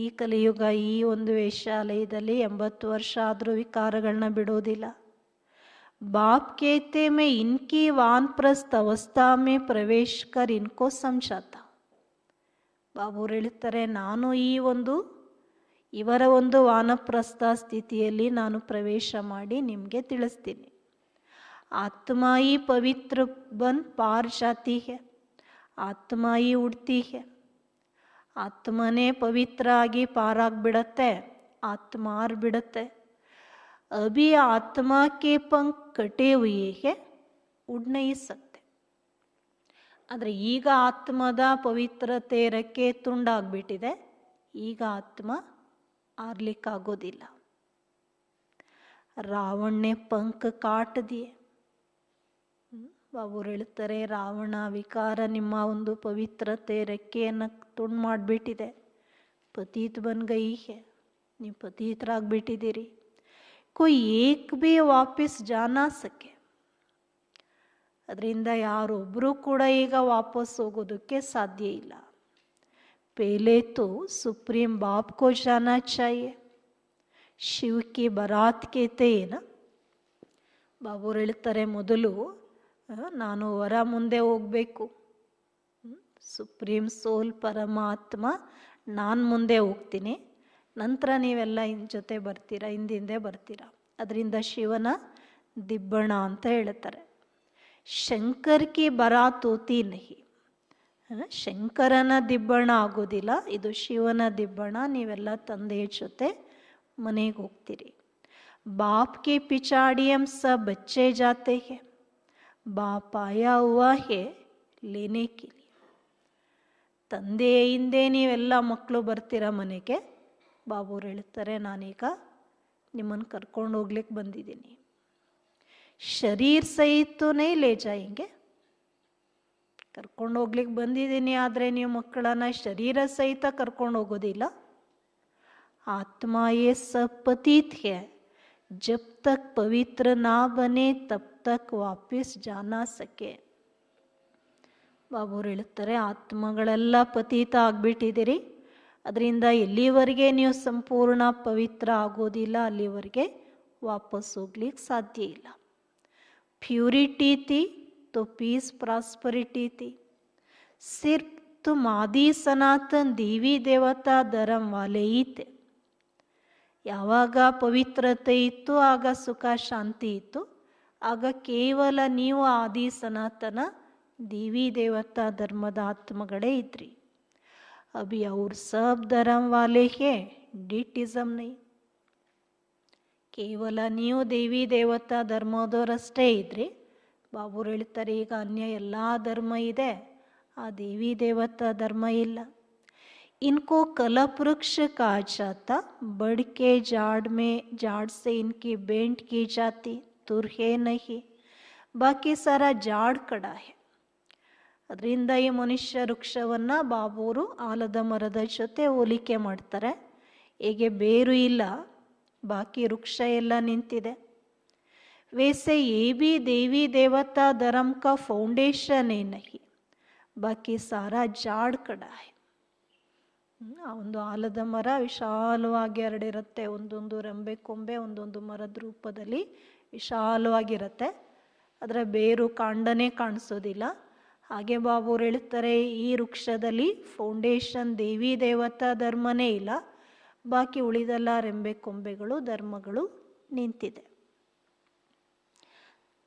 [SPEAKER 1] ಈ ಕಲಿಯುಗ ಈ ಒಂದು ವೇಶ್ಯಾಲಯದಲ್ಲಿ 80 ವರ್ಷ ಆದರೂ ವಿಕಾರಗಳನ್ನ ಬಿಡೋದಿಲ್ಲ. बाप कहते मैं इनकी वानप्रस्थ अवस्था में प्रवेश कर इनको समझाता. ಬಾಬುರು ಹೇಳ್ತಾರೆ, ನಾನು ಇವರ ಒಂದು ವಾನಪ್ರಸ್ಥ ಸ್ಥಿತಿಯಲ್ಲಿ ನಾನು ಪ್ರವೇಶ ಮಾಡಿ ನಿಮಗೆ ತಿಳಿಸ್ತೀನಿ. आत्मा ही पवित्र बन पार जाती है, आत्मा ही उड़ती है. ಆತ್ಮನೇ ಪವಿತ್ರ ಆಗಿ ಪಾರಾಗ್ಬಿಡತ್ತೆ, ಆತ್ಮ ಆರ್ಬಿಡತ್ತೆ. अभी आत्मा के पंख कटे हुए हैं, उड़ नहीं सकते. ಆದರೆ ಈಗ ಆತ್ಮದ ಪವಿತ್ರತೆ ರೆಕ್ಕೆ ತುಂಡಾಗ್ಬಿಟ್ಟಿದೆ, ಈಗ ಆತ್ಮ ಆರ್ಲಿಕ್ಕಾಗೋದಿಲ್ಲ. ರಾವಣನೇ ಪಂಖ ಕಾಟ್ ದಿಯೆ. ಬಾಬುರು ಹೇಳ್ತಾರೆ, ರಾವಣ ವಿಕಾರ ನಿಮ್ಮ ಒಂದು ಪವಿತ್ರತೆ ರೆಕ್ಕೆಯನ್ನು ತುಂಡು ಮಾಡಿಬಿಟ್ಟಿದೆ. ಪತೀತ್ ಬನ್ ಗೈ ಹೇ, ನೀವು ಪತೀತರಾಗ್ಬಿಟ್ಟಿದ್ದೀರಿ. कोई एक भी वापस जा ना सके. ಅದರಿಂದ ಯಾರೊಬ್ಬರೂ ಕೂಡ ಈಗ ವಾಪಸ್ ಹೋಗೋದಕ್ಕೆ ಸಾಧ್ಯ ಇಲ್ಲ. पहले तो सुप्रीम बाप को जाना चाहिए. ಶಿವ ಕಿ ಬರಾತ್ ಕೇತೆ ಏನ. ಬಾಬುರು ಹೇಳ್ತಾರೆ, ಮೊದಲು ನಾನು ವರ ಮುಂದೆ ಹೋಗಬೇಕು. ಸುಪ್ರೀಂ ಸೋಲ್ ಪರಮಾತ್ಮ ನಾನು ಮುಂದೆ ಹೋಗ್ತೀನಿ, ನಂತರ ನೀವೆಲ್ಲ ಜೊತೆ ಬರ್ತೀರಾ, ಹಿಂದಿಂದೆ ಬರ್ತೀರಾ. ಅದರಿಂದ ಶಿವನ ದಿಬ್ಬಣ ಅಂತ ಹೇಳ್ತಾರೆ. ಶಂಕರ್ ಕಿ ಬರಾತ್ ಹೋತಿ ನಹಿ, ಶಂಕರನ ದಿಬ್ಬಣ ಆಗೋದಿಲ್ಲ, ಇದು ಶಿವನ ದಿಬ್ಬಣ. ನೀವೆಲ್ಲ ತಂದೆಯ ಜೊತೆ ಮನೆಗೆ ಹೋಗ್ತೀರಿ. ಬಾಪ್ ಕೆ ಪಿಚಾಡಿ ಹಮ್ ಸಬ್ ಬಚ್ಚೆ ಜಾತೆ ಹೇ, ಬಾಪ್ ಆಯಾ ಹುವಾ ಹೇ ಲೇನೆ ಕೆ ಲಿಯೆ. ತಂದೆಯ ಹಿಂದೆ ನೀವೆಲ್ಲ ಮಕ್ಕಳು ಬರ್ತೀರಾ ಮನೆಗೆ. ಬಾಬುರು ಹೇಳ್ತಾರೆ, ನಾನೀಗ ನಿಮ್ಮನ್ನು ಕರ್ಕೊಂಡು ಹೋಗ್ಲಿಕ್ಕೆ ಬಂದಿದ್ದೀನಿ. ಶರೀರ್ ಸಹಿತ ನೈ ಲೇ ಜಾಯೆಂಗೆ, ಕರ್ಕೊಂಡು ಹೋಗ್ಲಿಕ್ಕೆ ಬಂದಿದ್ದೀನಿ, ಆದರೆ ನೀವು ಮಕ್ಕಳನ್ನ ಶರೀರ ಸಹಿತ ಕರ್ಕೊಂಡು ಹೋಗೋದಿಲ್ಲ. ಆತ್ಮ ಯೇ ಸಬ್ ಪತೀತ್ ಹೈ, ಜಬ್ ತಕ್ ಪವಿತ್ರ ನಾ ಬನೆ ತಬ್ ತಕ್ ವಾಪಸ್ ಜಾನಾ ಸಕೆ. ಬಾಬುರು ಹೇಳ್ತಾರೆ, ಆತ್ಮಗಳೆಲ್ಲ ಪತೀತ ಆಗ್ಬಿಟ್ಟಿದ್ದೀರಿ, ಅದರಿಂದ ಎಲ್ಲಿವರೆಗೆ ನೀವು ಸಂಪೂರ್ಣ ಪವಿತ್ರ ಆಗೋದಿಲ್ಲ ಅಲ್ಲಿವರೆಗೆ ವಾಪಸ್ ಹೋಗ್ಲಿಕ್ಕೆ ಸಾಧ್ಯ ಇಲ್ಲ. ಪ್ಯೂರಿಟಿ ಥಿ तो पीस प्रॉस्पेरिटी थी. सिर्फ तुम आदि सनातन देवी देवता धर्म वाले ही थे. ಯಾವಾಗ ಪವಿತ್ರತೆ ಇತ್ತು ಆಗ ಸುಖ ಶಾಂತಿ ಇತ್ತು, ಆಗ ಕೇವಲ ನೀವು ಆದಿ ಸನಾತನ ದೇವಿ ದೇವತಾ ಧರ್ಮದ ಆತ್ಮಗಳೇ ಇದ್ರಿ. ಅಭಿ ಅವ್ರ ಸಬ್ ಧರ್ಮ ವಾಲೆ ಹೇ, ಡಿಟಿಸಮ್ ನೈ. ಕೇವಲ ನೀವು ದೇವಿ ದೇವತಾ ಧರ್ಮದವರಷ್ಟೇ ಇದ್ರಿ. ಬಾಬುರು ಹೇಳ್ತಾರೆ, ಈಗ ಅನ್ಯ ಎಲ್ಲ ಧರ್ಮ ಇದೆ, ಆ ದೇವಿ ದೇವತಾ ಧರ್ಮ ಇಲ್ಲ. इनको कलप वृक्ष कहा जाता, बड़ के झाड़ से इनकी बेंट की जाती, तुर है नहीं, बाकी सारा झाड़ कड़ा है. ಅದರಿಂದ ಈ ಮನುಷ್ಯ ವೃಕ್ಷವನ್ನು ಬಾಬುರು ಆಲದ ಮರದ ಜೊತೆ ಹೋಲಿಕೆ ಮಾಡ್ತಾರೆ. ಹೇಗೆ ಬೇರು ಇಲ್ಲ, ಬಾಕಿ ವೃಕ್ಷ ಎಲ್ಲ ನಿಂತಿದೆ. वैसे ये भी देवी देवता धर्म का फाउंडेशन है नहीं, बाकी सारा झाड़ कड़ा है. ಆ ಒಂದು ಆಲದ ಮರ ವಿಶಾಲವಾಗಿ ಹರಡಿರುತ್ತೆ, ಒಂದೊಂದು ರೆಂಬೆ ಕೊಂಬೆ ಒಂದೊಂದು ಮರದ ರೂಪದಲ್ಲಿ ವಿಶಾಲವಾಗಿರುತ್ತೆ, ಅದರ ಬೇರು ಕಾಂಡನೇ ಕಾಣಿಸೋದಿಲ್ಲ. ಹಾಗೆ ಬಾಬುರು ಹೇಳ್ತಾರೆ, ಈ ವೃಕ್ಷದಲ್ಲಿ ಫೌಂಡೇಶನ್ ದೇವಿ ದೇವತಾ ಧರ್ಮನೇ ಇಲ್ಲ, ಬಾಕಿ ಉಳಿದೆಲ್ಲ ರೆಂಬೆ ಕೊಂಬೆಗಳು ಧರ್ಮಗಳು ನಿಂತಿದೆ.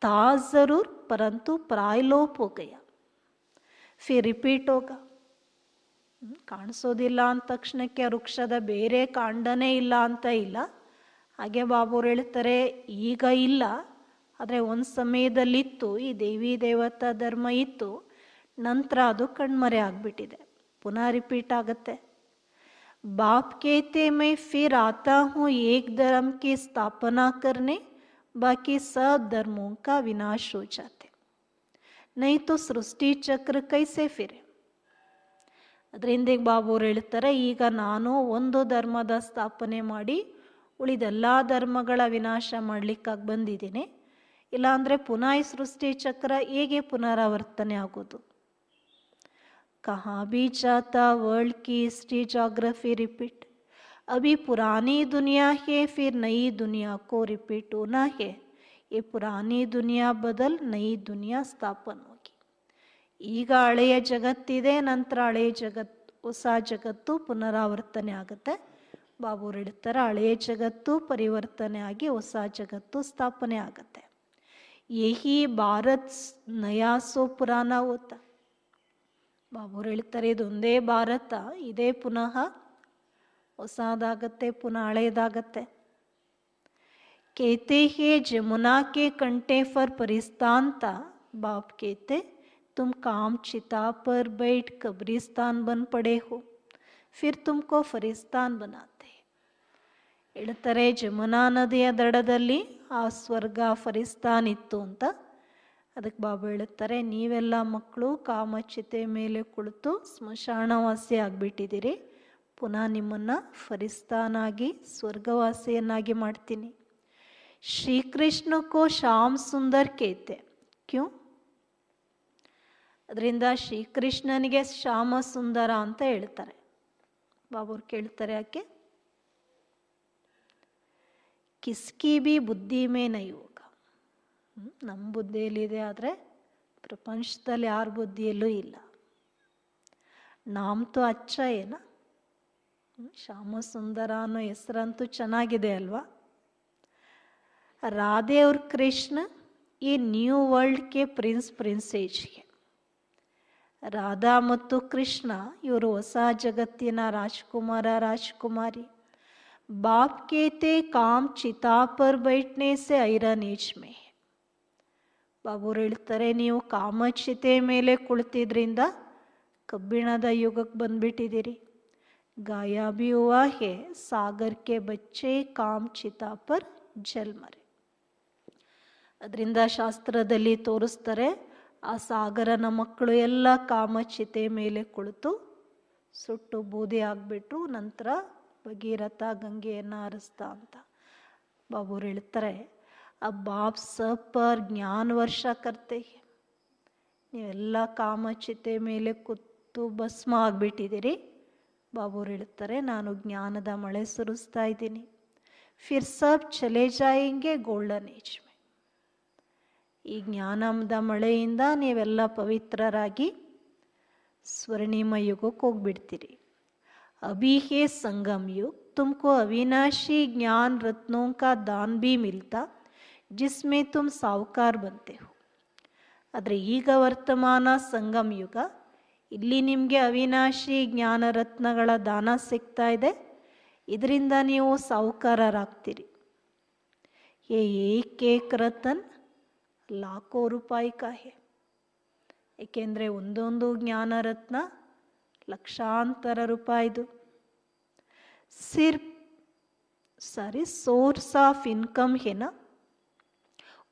[SPEAKER 1] ತಾ ಜರೂರ್ ಪರಂತು ಪ್ರಾಯಲೋಪ್ ಹೋ ಗಯಾ, ಫಿರ್ ರಿಪೀಟ್ ಹೋಗಾ. ಕಾಣಿಸೋದಿಲ್ಲ ಅಂದ ತಕ್ಷಣಕ್ಕೆ ವೃಕ್ಷದ ಬೇರೆ ಕಾಂಡನೇ ಇಲ್ಲ ಅಂತ ಇಲ್ಲ. ಹಾಗೆ ಬಾಬುರು ಹೇಳ್ತಾರೆ, ಈಗ ಇಲ್ಲ, ಆದರೆ ಒಂದು ಸಮಯದಲ್ಲಿತ್ತು, ಈ ದೇವಿ ದೇವತಾ ಧರ್ಮ ಇತ್ತು, ನಂತರ ಅದು ಕಣ್ಮರೆ ಆಗಿಬಿಟ್ಟಿದೆ, ಪುನಃ ರಿಪೀಟ್ ಆಗುತ್ತೆ. बाप कहते मैं फिर आता हूँ एक धर्म की स्थापना करने, बाकी सब धर्मों का विनाश हो जाते, नहीं तो सृष्टि चक्र कैसे फिरे. ಅದರಿಂದ ಈಗ ಬಾಬುರು ಹೇಳ್ತಾರೆ, ಈಗ ನಾನು ಒಂದು ಧರ್ಮದ ಸ್ಥಾಪನೆ ಮಾಡಿ ಉಳಿದೆಲ್ಲ ಧರ್ಮಗಳ ವಿನಾಶ ಮಾಡಲಿಕ್ಕಾಗಿ ಬಂದಿದ್ದೀನಿ. ಇಲ್ಲಾಂದರೆ ಪುನಃ ಈ ಸೃಷ್ಟಿ ಚಕ್ರ ಹೇಗೆ ಪುನರಾವರ್ತನೆ ಆಗೋದು? कहाँ भी जाता वर्ल्ड की हिस्ट्री जोग्राफी रिपीट, अभी पुरानी दुनिया है फिर नई दुनिया को रिपीट होना है, ये पुरानी दुनिया बदल नई दुनिया स्थापन होगी. ಈಗ ಹಳೆಯ ಜಗತ್ತಿದೆ, ನಂತರ ಹಳೆಯ ಜಗತ್ತು ಹೊಸ ಜಗತ್ತು ಪುನರಾವರ್ತನೆ ಆಗುತ್ತೆ. ಬಾಬುರು ಹೇಳ್ತಾರೆ ಹಳೆಯ ಜಗತ್ತು ಪರಿವರ್ತನೆ ಆಗಿ ಹೊಸ ಜಗತ್ತು ಸ್ಥಾಪನೆ ಆಗುತ್ತೆ. ಯಹಿ ಭಾರತ್ ನಯಾ ಸೋ ಪುರಾಣ ಹೋತ. ಬಾಬುರು ಹೇಳ್ತಾರೆ ಇದೊಂದೇ ಭಾರತ, ಇದೇ ಪುನಃ ಹೊಸದಾಗತ್ತೆ, ಪುನಃ ಹಳೆಯದಾಗತ್ತೆ. कहते हैं जमुना के कंटे पर परिस्तान था, बाप कहते तुम काम चिता पर बैठ कब्रिस्तान बन पड़े हो, फिर तुमको फरिस्तान बनाते. ಹೇಳ್ತಾರೆ ಜಮುನಾ ನದಿಯ ದಡದಲ್ಲಿ ಆ ಸ್ವರ್ಗ ಫರಿಸ್ತಾನ್ ಇತ್ತು ಅಂತ. ಅದಕ್ಕೆ ಬಾಬಾ ಹೇಳುತ್ತಾರೆ ನೀವೆಲ್ಲ ಮಕ್ಕಳು ಕಾಮಚಿತೆ ಮೇಲೆ ಕುಳಿತು ಸ್ಮಶಾನವಾಸಿ ಆಗಿಬಿಟ್ಟಿದ್ದೀರಿ, ಪುನಃ ನಿಮ್ಮನ್ನು ಫರಿಸ್ತಾನಾಗಿ ಸ್ವರ್ಗವಾಸಿಯನ್ನಾಗಿ ಮಾಡ್ತೀನಿ. श्री कृष्ण को श्याम सुंदर कहते क्यों? ಅದರಿಂದ ಶ್ರೀಕೃಷ್ಣನಿಗೆ ಶ್ಯಾಮ ಸುಂದರ ಅಂತ ಹೇಳ್ತಾರೆ. ಬಾಬುರು ಕೇಳ್ತಾರೆ ಯಾಕೆ? ಕಿಸ್ಕಿ ಬಿ ಬುದ್ಧಿ ಮೇ ನೈ ಹೋಗ. ನಮ್ಮ ಬುದ್ಧಿಯಲ್ಲಿದೆ, ಆದರೆ ಪ್ರಪಂಚದಲ್ಲಿ ಯಾರ ಬುದ್ಧಿಯಲ್ಲೂ ಇಲ್ಲ. ನಾಮ್ ತೋ ಅಚ್ಚ ಏನ, ಶ್ಯಾಮ ಸುಂದರ ಅನ್ನೋ ಹೆಸರಂತೂ ಚೆನ್ನಾಗಿದೆ ಅಲ್ವಾ? राधे और कृष्ण ये न्यू वर्ल्ड के प्रिंस प्रिंसेज है. ರಾಧಾ ಮತ್ತು ಕೃಷ್ಣ ಇವರು ಹೊಸ ಜಗತ್ತಿನ ರಾಜ್ಕುಮಾರ ರಾಜ್ಕುಮಾರಿ. ಬಾಪ್ ಕೇತೆ ಕಾಮ್ ಚಿತಾ ಪರ್ ಬೈಟ್ನೆ ಸೆ ಐರನ್ ಏಜ್ ಮೇ. ಬಾಬುರು ಹೇಳ್ತಾರೆ ನೀವು ಕಾಮಚಿತೆ ಮೇಲೆ ಕುಳಿತಿದ್ರಿಂದ ಕಬ್ಬಿಣದ ಯುಗಕ್ಕೆ ಬಂದ್ಬಿಟ್ಟಿದ್ದೀರಿ. ಗಾಯ ಭಿ ಹುವಾ ಹೇ ಸಾಗರ್ ಕೆ ಬಚ್ಚೆ ಕಾಮ್ ಚಿತಾ ಪರ್ ಜಲ್ ಮರೆ. ಅದರಿಂದ ಶಾಸ್ತ್ರದಲ್ಲಿ ತೋರಿಸ್ತಾರೆ ಆ ಸಾಗರನ ಮಕ್ಕಳು ಎಲ್ಲ ಕಾಮಚಿತೆ ಮೇಲೆ ಕುಳಿತು ಸುಟ್ಟು ಬೂದಿ ಆಗಿಬಿಟ್ರು, ನಂತರ ಭಗೀರಥ ಗಂಗೆಯನ್ನು ಹರಿಸ್ದ ಅಂತ. ಬಾಬುರು ಹೇಳ್ತಾರೆ ಆ ಬಾಪ್ ಸಬ್ ಪರ್ ಜ್ಞಾನ ವರ್ಷ ಕರ್ತೆ. ನೀವೆಲ್ಲ ಕಾಮಚಿತೆ ಮೇಲೆ ಕೂತು ಭಸ್ಮ ಆಗಿಬಿಟ್ಟಿದ್ದೀರಿ. ಬಾಬುರು ಹೇಳ್ತಾರೆ ನಾನು ಜ್ಞಾನದ ಮಳೆ ಸುರಿಸ್ತಾ ಇದ್ದೀನಿ. ಫಿರ್ ಸಬ್ ಚಲೆ ಜಾಯೆಂಗೆ ಗೋಲ್ಡನ್ ಏಜ್. ಈ ಜ್ಞಾನದ ಮಳೆಯಿಂದ ನೀವೆಲ್ಲ ಪವಿತ್ರರಾಗಿ ಸ್ವರ್ಣಿಮ ಯುಗಕ್ಕೆ ಹೋಗ್ಬಿಡ್ತೀರಿ. ಅಭಿ ಹೇ ಸಂಗಮ್ ಯುಗ್, ತುಮಕೋ ಅವಿನಾಶಿ ಜ್ಞಾನ ರತ್ನೋं का दान भी मिलता जिसमें तुम साहूकार बनते हो. ಆದರೆ ಈಗ ವರ್ತಮಾನ ಸಂಗಮ್ ಯುಗ, ಇಲ್ಲಿ ನಿಮಗೆ ಅವಿನಾಶಿ ಜ್ಞಾನ ರತ್ನಗಳ ದಾನ ಸಿಗ್ತಾ ಇದೆ, ಇದರಿಂದ ನೀವು ಸಾಹುಕಾರರಾಗ್ತೀರಿ. ಏಕ್ ಏಕ್ ರತನ್ ಲಾಖೋ ರೂಪಾಯಿ ಕಾ ಹೇ. ಏಕೆಂದರೆ ಒಂದೊಂದು ಜ್ಞಾನ ರತ್ನ ಲಕ್ಷಾಂತರ ರೂಪಾಯಿದು. सोर्स ऑफ इनकम है ना,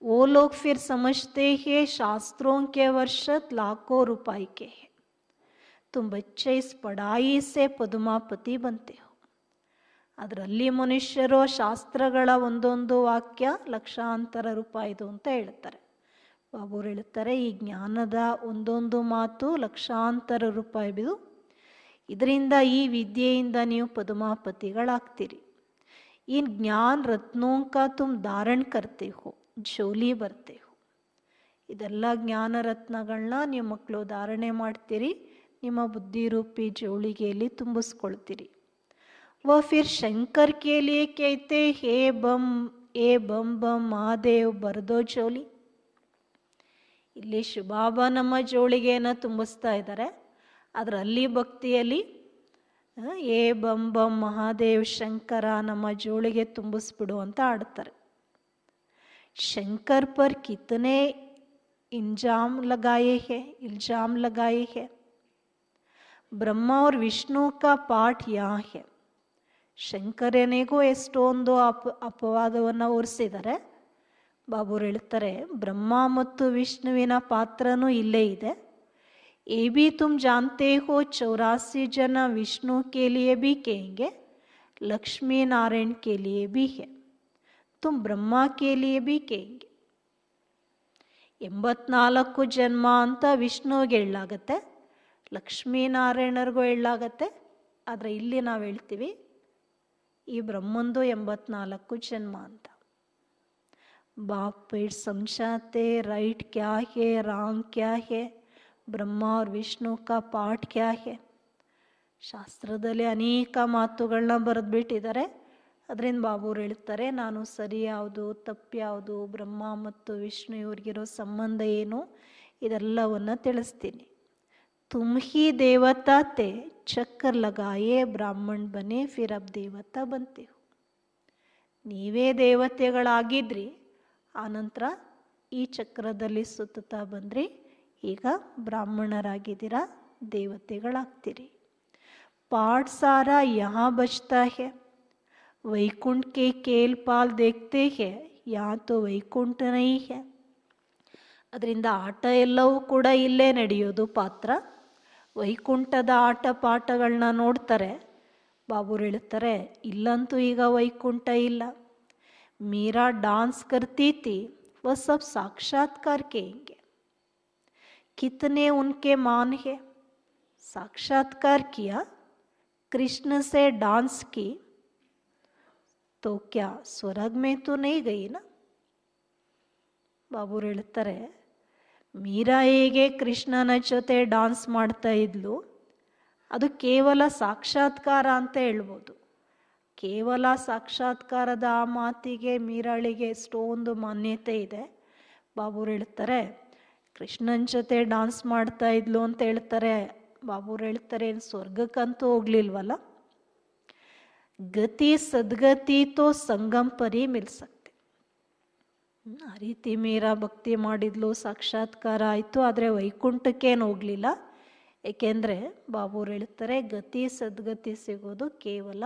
[SPEAKER 1] वो लोग फिर समझते हैं शास्त्रों के वर्षत लाखों रुपए के हैं, तुम बच्चे इस पढ़ाई से पद्मापति बनते हो. ಅದರಲ್ಲಿ ಮನುಷ್ಯರು ಶಾಸ್ತ್ರಗಳ ಒಂದೊಂದು ವಾಕ್ಯ ಲಕ್ಷಾಂತರ ರೂಪಾಯಿದು ಅಂತ ಹೇಳ್ತಾರೆ. ಬಾಬುರು ಹೇಳ್ತಾರೆ ಈ ಜ್ಞಾನದ ಒಂದೊಂದು ಮಾತು ಲಕ್ಷಾಂತರ ರೂಪಾಯಿದು, ಇದರಿಂದ ಈ ವಿದ್ಯೆಯಿಂದ ನೀವು ಪದ್ಮಾಪತಿಗಳಾಗ್ತೀರಿ. ಈ ಜ್ಞಾನ ರತ್ನೋं का तुम धारण करते हो, झोली भरते हो. ಇದೆಲ್ಲ ಜ್ಞಾನ ರತ್ನಗಳನ್ನ ನೀವು ಮಕ್ಕಳು ಧಾರಣೆ ಮಾಡ್ತೀರಿ, ನಿಮ್ಮ ಬುದ್ಧಿರೂಪಿ ಜೋಳಿಗೆಯಲ್ಲಿ ತುಂಬಿಸ್ಕೊಳ್ತೀರಿ. वह फिर शंकर के लिए कहते हे बम ए बम बम महादेव ಬರ್ದೋ ಜೋಲಿ. ಇಲ್ಲಿ ಶಿವಬಾಬಾ ನಮ್ಮ ಜೋಳಿಗೆಯನ್ನು ತುಂಬಿಸ್ತಾ ಇದ್ದಾರೆ, ಅದರಲ್ಲಿ ಭಕ್ತಿಯಲ್ಲಿ ಏ ಬಂ ಬಂ ಮಹಾದೇವ್ ಶಂಕರ ನಮ್ಮ ಜೋಳಿಗೆ ತುಂಬಿಸ್ಬಿಡು ಅಂತ ಆಡ್ತಾರೆ. ಶಂಕರ್ ಪರ್ ಕಿತನೆ ಇಲ್ಜಾಮ್ ಲಗಾಯೆ ಹೇ. ಬ್ರಹ್ಮ और ವಿಷ್ಣು का पाठ यहाँ है. ಶಂಕರನಿಗೂ ಎಷ್ಟೊಂದು ಅಪವಾದವನ್ನು ಹೊರಿಸಿದ್ದಾರೆ. ಬಾಬುರು ಹೇಳ್ತಾರೆ ಬ್ರಹ್ಮ ಮತ್ತು ವಿಷ್ಣುವಿನ ಪಾತ್ರನೂ ಇಲ್ಲೇ ಇದೆ. ये भी तुम जानते हो 84 जन विष्णु के लिए भी कहेंगे, लक्ष्मी नारायण के लिए भी है, तुम ब्रह्मा के लिए भी कहेंगे. 84 ಜನ್ಮ ಅಂತ ವಿಷ್ಣುವಿಗೆ ಹೇಳಲಾಗತ್ತೆ, ಲಕ್ಷ್ಮೀನಾರಾಯಣರಿಗೂ ಹೇಳಲಾಗತ್ತೆ. ಆದರೆ ಇಲ್ಲಿ ನಾವು ಹೇಳ್ತೀವಿ ಈ ಬ್ರಹ್ಮಂದು 84 ಜನ್ಮ ಅಂತ. बाप पेट समझाते राइट क्या है रॉन्ग क्या है, ಬ್ರಹ್ಮ और ವಿಷ್ಣು का ಪಾಠ क्या है. ಶಾಸ್ತ್ರದಲ್ಲಿ ಅನೇಕ ಮಾತುಗಳನ್ನ ಬರೆದ್ಬಿಟ್ಟಿದ್ದಾರೆ. ಅದರಿಂದ ಬಾಬುರು ಹೇಳ್ತಾರೆ ನಾನು ಸರಿ ಯಾವುದು ತಪ್ಪು ಯಾವುದು, ಬ್ರಹ್ಮ ಮತ್ತು ವಿಷ್ಣು ಇವ್ರಿಗಿರೋ ಸಂಬಂಧ ಏನು, ಇದೆಲ್ಲವನ್ನು ತಿಳಿಸ್ತೀನಿ. ತುಮ್ ಹಿ ದೇವತಾ ತೇ ಚಕ್ಕರ್ ಲಗಾಯೇ ಬ್ರಾಹ್ಮಣ ಬನೆ ಫಿರ್ ಅಬ್ ದೇವತಾ ಬಂತೆ ಹೋ. ನೀವೇ ದೇವತೆಗಳಾಗಿದ್ರಿ, ಆನಂತರ ಈ ಚಕ್ರದಲ್ಲಿ ಸುತ್ತುತ್ತಾ ಬಂದ್ರಿ, ಈಗ ಬ್ರಾಹ್ಮಣರಾಗಿದ್ದೀರಾ, ದೇವತೆಗಳಾಗ್ತೀರಿ. पाठ सारा यहाँ बचता है, वैकुंठ के केल पाल देखते हैं, यहाँ तो वैकुंठ नहीं है. ಅದರಿಂದ ಆಟ ಎಲ್ಲವೂ ಕೂಡ ಇಲ್ಲೇ ನಡೆಯೋದು ಪಾತ್ರ. ವೈಕುಂಠದ ಆಟ ಪಾಠಗಳನ್ನ ನೋಡ್ತಾರೆ. ಬಾಬುರು ಹೇಳ್ತಾರೆ ಇಲ್ಲಂತೂ ಈಗ ವೈಕುಂಠ ಇಲ್ಲ. ಮೀರಾ डांस करती थी वह सब साक्षात्कार कहेंगे, कितने उनके मान है. साक्षात्कार किया, कृष्ण से डांस की, तो क्या स्वर्ग में तो नहीं गई ना. ಬಾಬುರು ಹೇಳ್ತಾರೆ ಮೀರಾ ಹೇಗೆ ಕೃಷ್ಣನ ಜೊತೆ ಡಾನ್ಸ್ ಮಾಡ್ತಾ ಇದ್ಲು, ಅದು ಕೇವಲ ಸಾಕ್ಷಾತ್ಕಾರ ಅಂತ ಹೇಳ್ಬೋದು. ಕೇವಲ ಸಾಕ್ಷಾತ್ಕಾರದ ಆ ಮಾತಿಗೆ ಮೀರಾಳಿಗೆ ಎಷ್ಟೊಂದು ಮಾನ್ಯತೆ ಇದೆ. ಬಾಬುರು ಹೇಳ್ತಾರೆ ಕೃಷ್ಣನ ಜೊತೆ ಡಾನ್ಸ್ ಮಾಡ್ತಾ ಇದ್ಲು ಅಂತ ಹೇಳ್ತಾರೆ. ಬಾಬುರು ಹೇಳ್ತಾರೆ ಸ್ವರ್ಗಕ್ಕಂತೂ ಹೋಗ್ಲಿಲ್ವಲ್ಲ. ಗತಿ ಸದ್ಗತಿ ತೋ ಸಂಗಮ್ ಪರಿ ಮಿಲ್ ಸಕ್ತೆ. ಆ ರೀತಿ ಮೀರಾ ಭಕ್ತಿ ಮಾಡಿದ್ಲು, ಸಾಕ್ಷಾತ್ಕಾರ ಆಯಿತು, ಆದರೆ ವೈಕುಂಠಕ್ಕೇನು ಹೋಗಲಿಲ್ಲ. ಏಕೆಂದರೆ ಬಾಬುರು ಹೇಳ್ತಾರೆ ಗತಿ ಸದ್ಗತಿ ಸಿಗೋದು ಕೇವಲ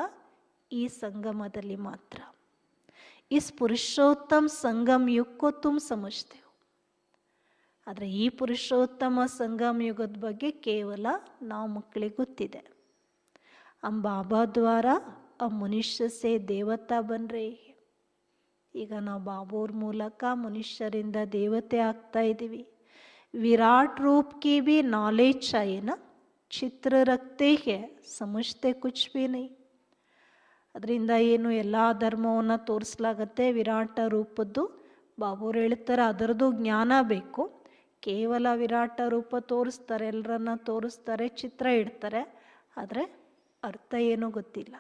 [SPEAKER 1] ಈ ಸಂಗಮದಲ್ಲಿ ಮಾತ್ರ. ಇಸ್ ಪುರುಷೋತ್ತಮ ಸಂಗಮ ಯುಗಕ್ಕೂ ತುಮ್ ಸಮಜ್ತೇವೆ. ಆದರೆ ಈ ಪುರುಷೋತ್ತಮ ಸಂಗಮ ಯುಗದ ಬಗ್ಗೆ ಕೇವಲ ನಾವು ಮಕ್ಕಳಿಗೆ ಗೊತ್ತಿದೆ. हम बाबा द्वारा अब मनुष्य से देवता बन रहे हैं. ಈಗ ನಾವು ಬಾಬೋರ್ ಮೂಲಕ ಮನುಷ್ಯರಿಂದ ದೇವತೆ ಆಗ್ತಾ ಇದ್ದೀವಿ. ವಿರಾಟ್ ರೂಪ್ ಕಿ ಭಿ ನಾಲೆಜ್ चाहिए ना, ಚಿತ್ರ ರಖತೆ ಹೈ ಸಮಜ್ತೆ ಕುಚ್ ಭಿ नहीं. ಅದರಿಂದ ಏನು ಎಲ್ಲ ಧರ್ಮವನ್ನು ತೋರಿಸಲಾಗತ್ತೆ, ವಿರಾಟ ರೂಪದ್ದು. ಬಾಬೋರು ಹೇಳ್ತಾರೆ ಅದರದ್ದು ಜ್ಞಾನ ಬೇಕು. ಕೇವಲ ವಿರಾಟ ರೂಪ ತೋರಿಸ್ತಾರೆ, ಎಲ್ಲರನ್ನ ತೋರಿಸ್ತಾರೆ, ಚಿತ್ರ ಇಡ್ತಾರೆ, ಆದರೆ ಅರ್ಥ ಏನೂ ಗೊತ್ತಿಲ್ಲ.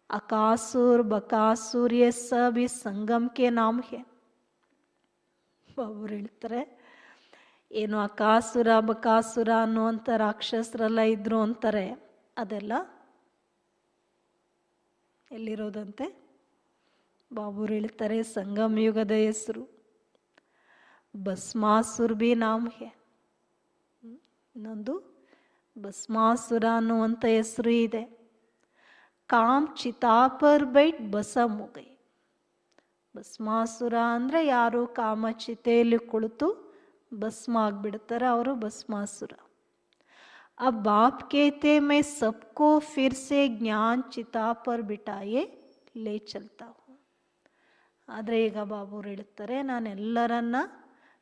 [SPEAKER 1] ಅಕಾಸುರ್ ಬಕಾಸುರ್ ಯೆ ಸಬ್ ಈ ಸಂಗಮ್ ಕೆ ನಾಮ್ ಹೇ. ಬಾಬುರು ಹೇಳ್ತಾರೆ ಏನು ಅಕಾಸುರ ಬಕಾಸುರ ಅನ್ನುವಂಥ ರಾಕ್ಷಸರೆಲ್ಲ ಇದ್ರು ಅಂತಾರೆ, ಅದೆಲ್ಲ ಎಲ್ಲಿರೋದಂತೆ. ಬಾಬುರು ಹೇಳ್ತಾರೆ ಸಂಗಮ ಯುಗದ ಹೆಸರು. ಭಸ್ಮಾಸುರ್ ಬಿ ನಾಮ್ ಹೇ. ಇನ್ನೊಂದು ಭಸ್ಮಾಸುರ ಅನ್ನುವಂಥ ಹೆಸರು ಇದೆ. ಕಾಮ್ ಚಿತಾಪರ್ ಬೈಟ್ ಬಸ ಮುಗೈ. ಭಸ್ಮಾಸುರ ಅಂದರೆ ಯಾರು ಕಾಮ ಚಿತೆಯಲ್ಲಿ ಕುಳಿತು ಭಸ್ಮ ಆಗಿಬಿಡ್ತಾರೆ, ಅವರು ಭಸ್ಮಾಸುರ. अब बाप कहते मैं सबको फिर से ज्ञान चिता पर बिठाए ले चलता हूँ. ಆದರೆ ಈಗ ಬಾಬುರು ಹೇಳ್ತಾರೆ ನಾನೆಲ್ಲರನ್ನ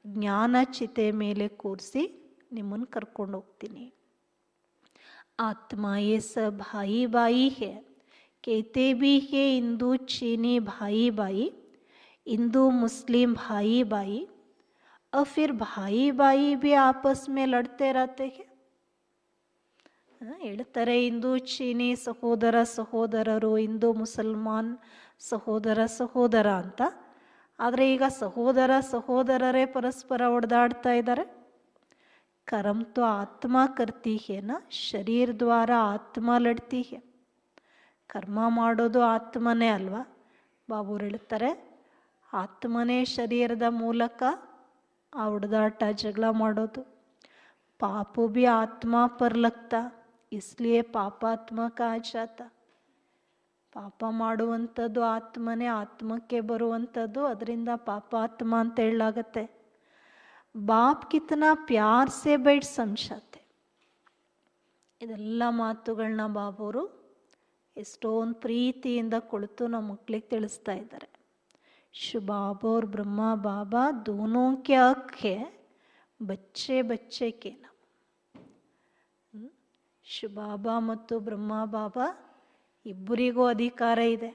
[SPEAKER 1] ಜ್ಞಾನ ಚಿತೆ ಮೇಲೆ ಕೂರಿಸಿ ನಿಮ್ಮನ್ನು ಕರ್ಕೊಂಡು ಹೋಗ್ತೀನಿ. ಆತ್ಮ ये सब भाई भाई है, कहते भी है हिंदू चीनी भाई भाई, हिंदू मुस्लिम भाई भाई, और फिर भाई भाई भी आपस में लड़ते रहते हैं. ಹೇಳ್ತಾರೆ ಹಿಂದೂ ಚೀನಿ ಸಹೋದರ ಸಹೋದರರು, ಹಿಂದೂ ಮುಸಲ್ಮಾನ್ ಸಹೋದರ ಸಹೋದರ ಅಂತ. ಆದರೆ ಈಗ ಸಹೋದರ ಸಹೋದರರೇ ಪರಸ್ಪರ ಹೊಡೆದಾಡ್ತಾ ಇದ್ದಾರೆ. ಕರ್ಮ ತೋ ಆತ್ಮ ಕರ್ತಿ ಹೇ ನಾ, ಶರೀರ ದ್ವಾರ ಆತ್ಮ ಲಡ್ತಿ ಹೇ. ಕರ್ಮ ಮಾಡೋದು ಆತ್ಮನೇ ಅಲ್ವಾ. ಬಾಬುರು ಹೇಳ್ತಾರೆ ಆತ್ಮನೇ ಶರೀರದ ಮೂಲಕ ಆ ಹೊಡೆದಾಟ ಜಗಳ ಮಾಡೋದು. ಪಾಪು ಬಿ ಆತ್ಮ ಪರ್ ಲಗ್ತಾ, ಇಸ್ಲಿಯೇ ಪಾಪಾತ್ಮ ಕಹಾ ಜಾತಾ. ಪಾಪ ಮಾಡುವಂಥದ್ದು ಆತ್ಮನೇ, ಆತ್ಮಕ್ಕೆ ಬರುವಂಥದ್ದು, ಅದರಿಂದ ಪಾಪಾತ್ಮ ಅಂತ ಹೇಳಲಾಗತ್ತೆ. ಬಾಪ್ ಕಿತನಾ ಪ್ಯಾರ್ ಸೆ ಬೈಟ್ ಸಮझाते. ಇದೆಲ್ಲ ಮಾತುಗಳನ್ನ ಬಾಬುರು ಎಷ್ಟೊಂದು ಪ್ರೀತಿಯಿಂದ ಕುಳಿತು ನಮ್ಮ ಮಕ್ಕಳಿಗೆ ತಿಳಿಸ್ತಾ ಇದ್ದಾರೆ. शिव बाबा और ब्रह्मा बाबा दोनों के हक है बच्चे बच्चे के नाम. ಶಿವ ಬಾಬಾ ಮತ್ತು ಬ್ರಹ್ಮ ಬಾಬಾ ಇಬ್ಬರಿಗೂ ಅಧಿಕಾರ ಇದೆ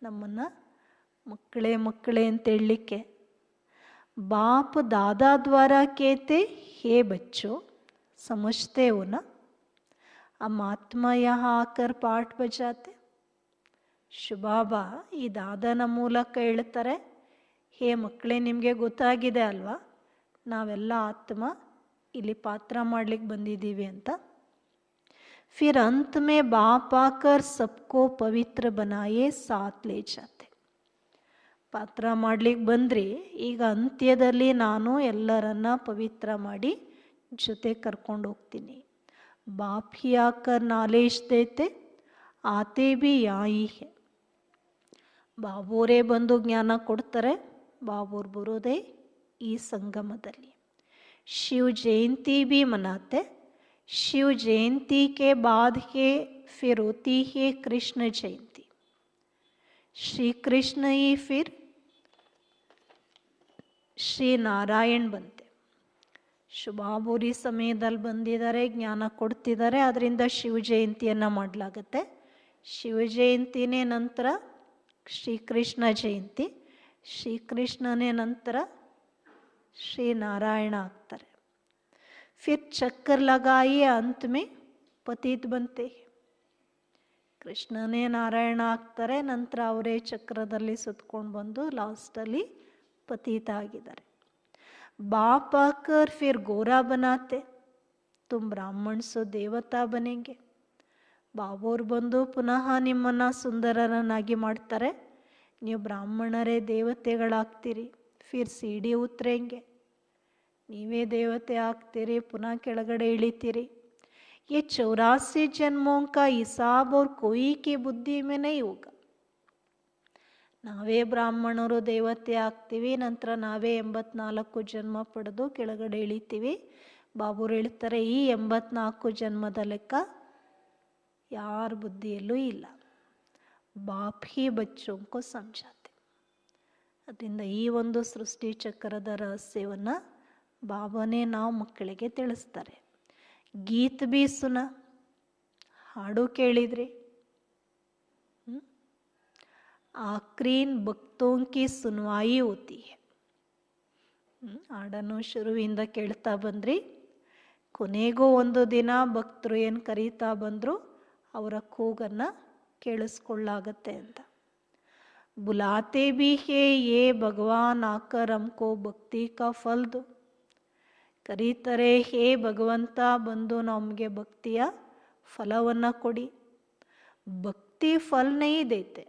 [SPEAKER 1] ನಮ್ಮನ್ನು ಮಕ್ಕಳೇ ಮಕ್ಕಳೇ ಅಂತ ಹೇಳಲಿಕ್ಕೆ. बाप दादा द्वारा कहते हे बच्चों समझते हो ना. हम आत्मा यहाँ आकर पाठ बजाते. ಶಿವಬಾಬಾ ಈ ದಾದನ ಮೂಲಕ ಹೇಳ್ತಾರೆ, ಹೇ ಮಕ್ಕಳೇ ನಿಮಗೆ ಗೊತ್ತಾಗಿದೆ ಅಲ್ವಾ ನಾವೆಲ್ಲ ಆತ್ಮ ಇಲ್ಲಿ ಪಾತ್ರ ಮಾಡ್ಲಿಕ್ಕೆ ಬಂದಿದ್ದೀವಿ ಅಂತ. फिर अंत में बाप आकर सबको पवित्र बनाए साथ ले जाते. ಪಾತ್ರ ಮಾಡ್ಲಿಕ್ಕೆ ಬಂದ್ರಿ, ಈಗ ಅಂತ್ಯದಲ್ಲಿ ನಾನು ಎಲ್ಲರನ್ನ ಪವಿತ್ರ ಮಾಡಿ ಜೊತೆ ಕರ್ಕೊಂಡು ಹೋಗ್ತೀನಿ. बाप ही आकर नालेज देते आते भी यहाँ है. ಬಾಬೋರೇ ಬಂದು ಜ್ಞಾನ ಕೊಡ್ತಾರೆ, ಬಾಬೋರ್ ಬರೋದೇ ಈ ಸಂಗಮದಲ್ಲಿ. शिव जयंती भी मनाते. शिव जयंती के बाद के फिर होती है कृष्ण जयंती. श्री कृष्ण ही फिर ಶ್ರೀ ನಾರಾಯಣ್ ಬಂತೆ. ಶುಭಾಬೂರಿ ಸಮಯದಲ್ಲಿ ಬಂದಿದ್ದಾರೆ, ಜ್ಞಾನ ಕೊಡ್ತಿದ್ದಾರೆ, ಅದರಿಂದ ಶಿವ ಜಯಂತಿಯನ್ನು ಮಾಡಲಾಗತ್ತೆ. ಶಿವ ಜಯಂತಿನೇ ನಂತರ ಶ್ರೀಕೃಷ್ಣ ಜಯಂತಿ, ಶ್ರೀಕೃಷ್ಣನೇ ನಂತರ ಶ್ರೀ ನಾರಾಯಣ ಆಗ್ತಾರೆ. ಫಿರ್ ಚಕ್ಕರ್ ಲಗಾಯಿ ಅಂತ್ ಮೇ ಪತಿತ್ ಬಂತೆ. ಕೃಷ್ಣನೇ ನಾರಾಯಣ ಆಗ್ತಾರೆ, ನಂತರ ಅವರೇ ಚಕ್ರದಲ್ಲಿ ಸುತ್ಕೊಂಡು ಬಂದು ಲಾಸ್ಟಲ್ಲಿ पतित ಆಗಿದ್ದಾರೆ. बाप आकर फिर गोरा बनाते, तुम ब्राह्मण सो देवता बनेंगे. ಬಾಬೋರು ಬಂದು ಪುನಃ ನಿಮ್ಮನ್ನು ಸುಂದರರನ್ನಾಗಿ ಮಾಡ್ತಾರೆ, ನೀವು ಬ್ರಾಹ್ಮಣರೇ ದೇವತೆಗಳಾಗ್ತೀರಿ. ಫಿರ್ ಸೀಡಿ ಉತ್ತರೆಂಗೆ, ನೀವೇ ದೇವತೆ ಆಗ್ತೀರಿ, ಪುನಃ ಕೆಳಗಡೆ ಇಳಿತೀರಿ. ये 84 जन्मों का हिसाब और कोई की बुद्धि में नहीं होगा. ನಾವೇ ಬ್ರಾಹ್ಮಣರು ದೇವತೆ ಆಗ್ತೀವಿ, ನಂತರ ನಾವೇ 84 ಜನ್ಮ ಪಡೆದು ಕೆಳಗಡೆ ಇಳಿತೀವಿ. ಬಾಬುರು ಹೇಳ್ತಾರೆ, ಈ 84 ಜನ್ಮದ ಲೆಕ್ಕ ಯಾರ ಬುದ್ಧಿಯಲ್ಲೂ ಇಲ್ಲ. ಬಾಪ್ ಹಿ ಬಚ್ಚೋಂ ಕೋ ಸಮझाते. ಅದರಿಂದ ಈ ಒಂದು ಸೃಷ್ಟಿ ಚಕ್ರದ ರಹಸ್ಯವನ್ನು ಬಾಬಾನೇ ನಾವು ಮಕ್ಕಳಿಗೆ ತಿಳಿಸ್ತಾರೆ. ಗೀತ್ ಬಿ ಸುನ, ಹಾಡು ಕೇಳಿದ್ರಿ. आखरीन भक्तों की सुनवाई होती है. ಹಾಡನ್ನು ಶುರುವಿಂದ ಕೇಳ್ತಾ ಬಂದ್ರಿ, ಕೊನೆಗೂ ಒಂದು ದಿನ ಭಕ್ತರು ಏನು ಕರೀತಾ ಬಂದರು ಅವರ ಕೂಗನ್ನು ಕೇಳಿಸ್ಕೊಳ್ಳಾಗತ್ತೆ ಅಂತ. ಬುಲಾತೆ ಬಿ ಹೇ ಯೇ ಭಗವಾನ್ ಆಕರ್ ಹಮ್ಕೋ ಭಕ್ತಿ ಕಾ ಫಲ್ ದೋ. ಕರೀತಾರೆ, ಹೇ ಭಗವಂತ ಬಂದು ನಮಗೆ ಭಕ್ತಿಯ ಫಲವನ್ನು ಕೊಡಿ. ಭಕ್ತಿ ಫಲ್ ನಹೀ ದೇತೆ,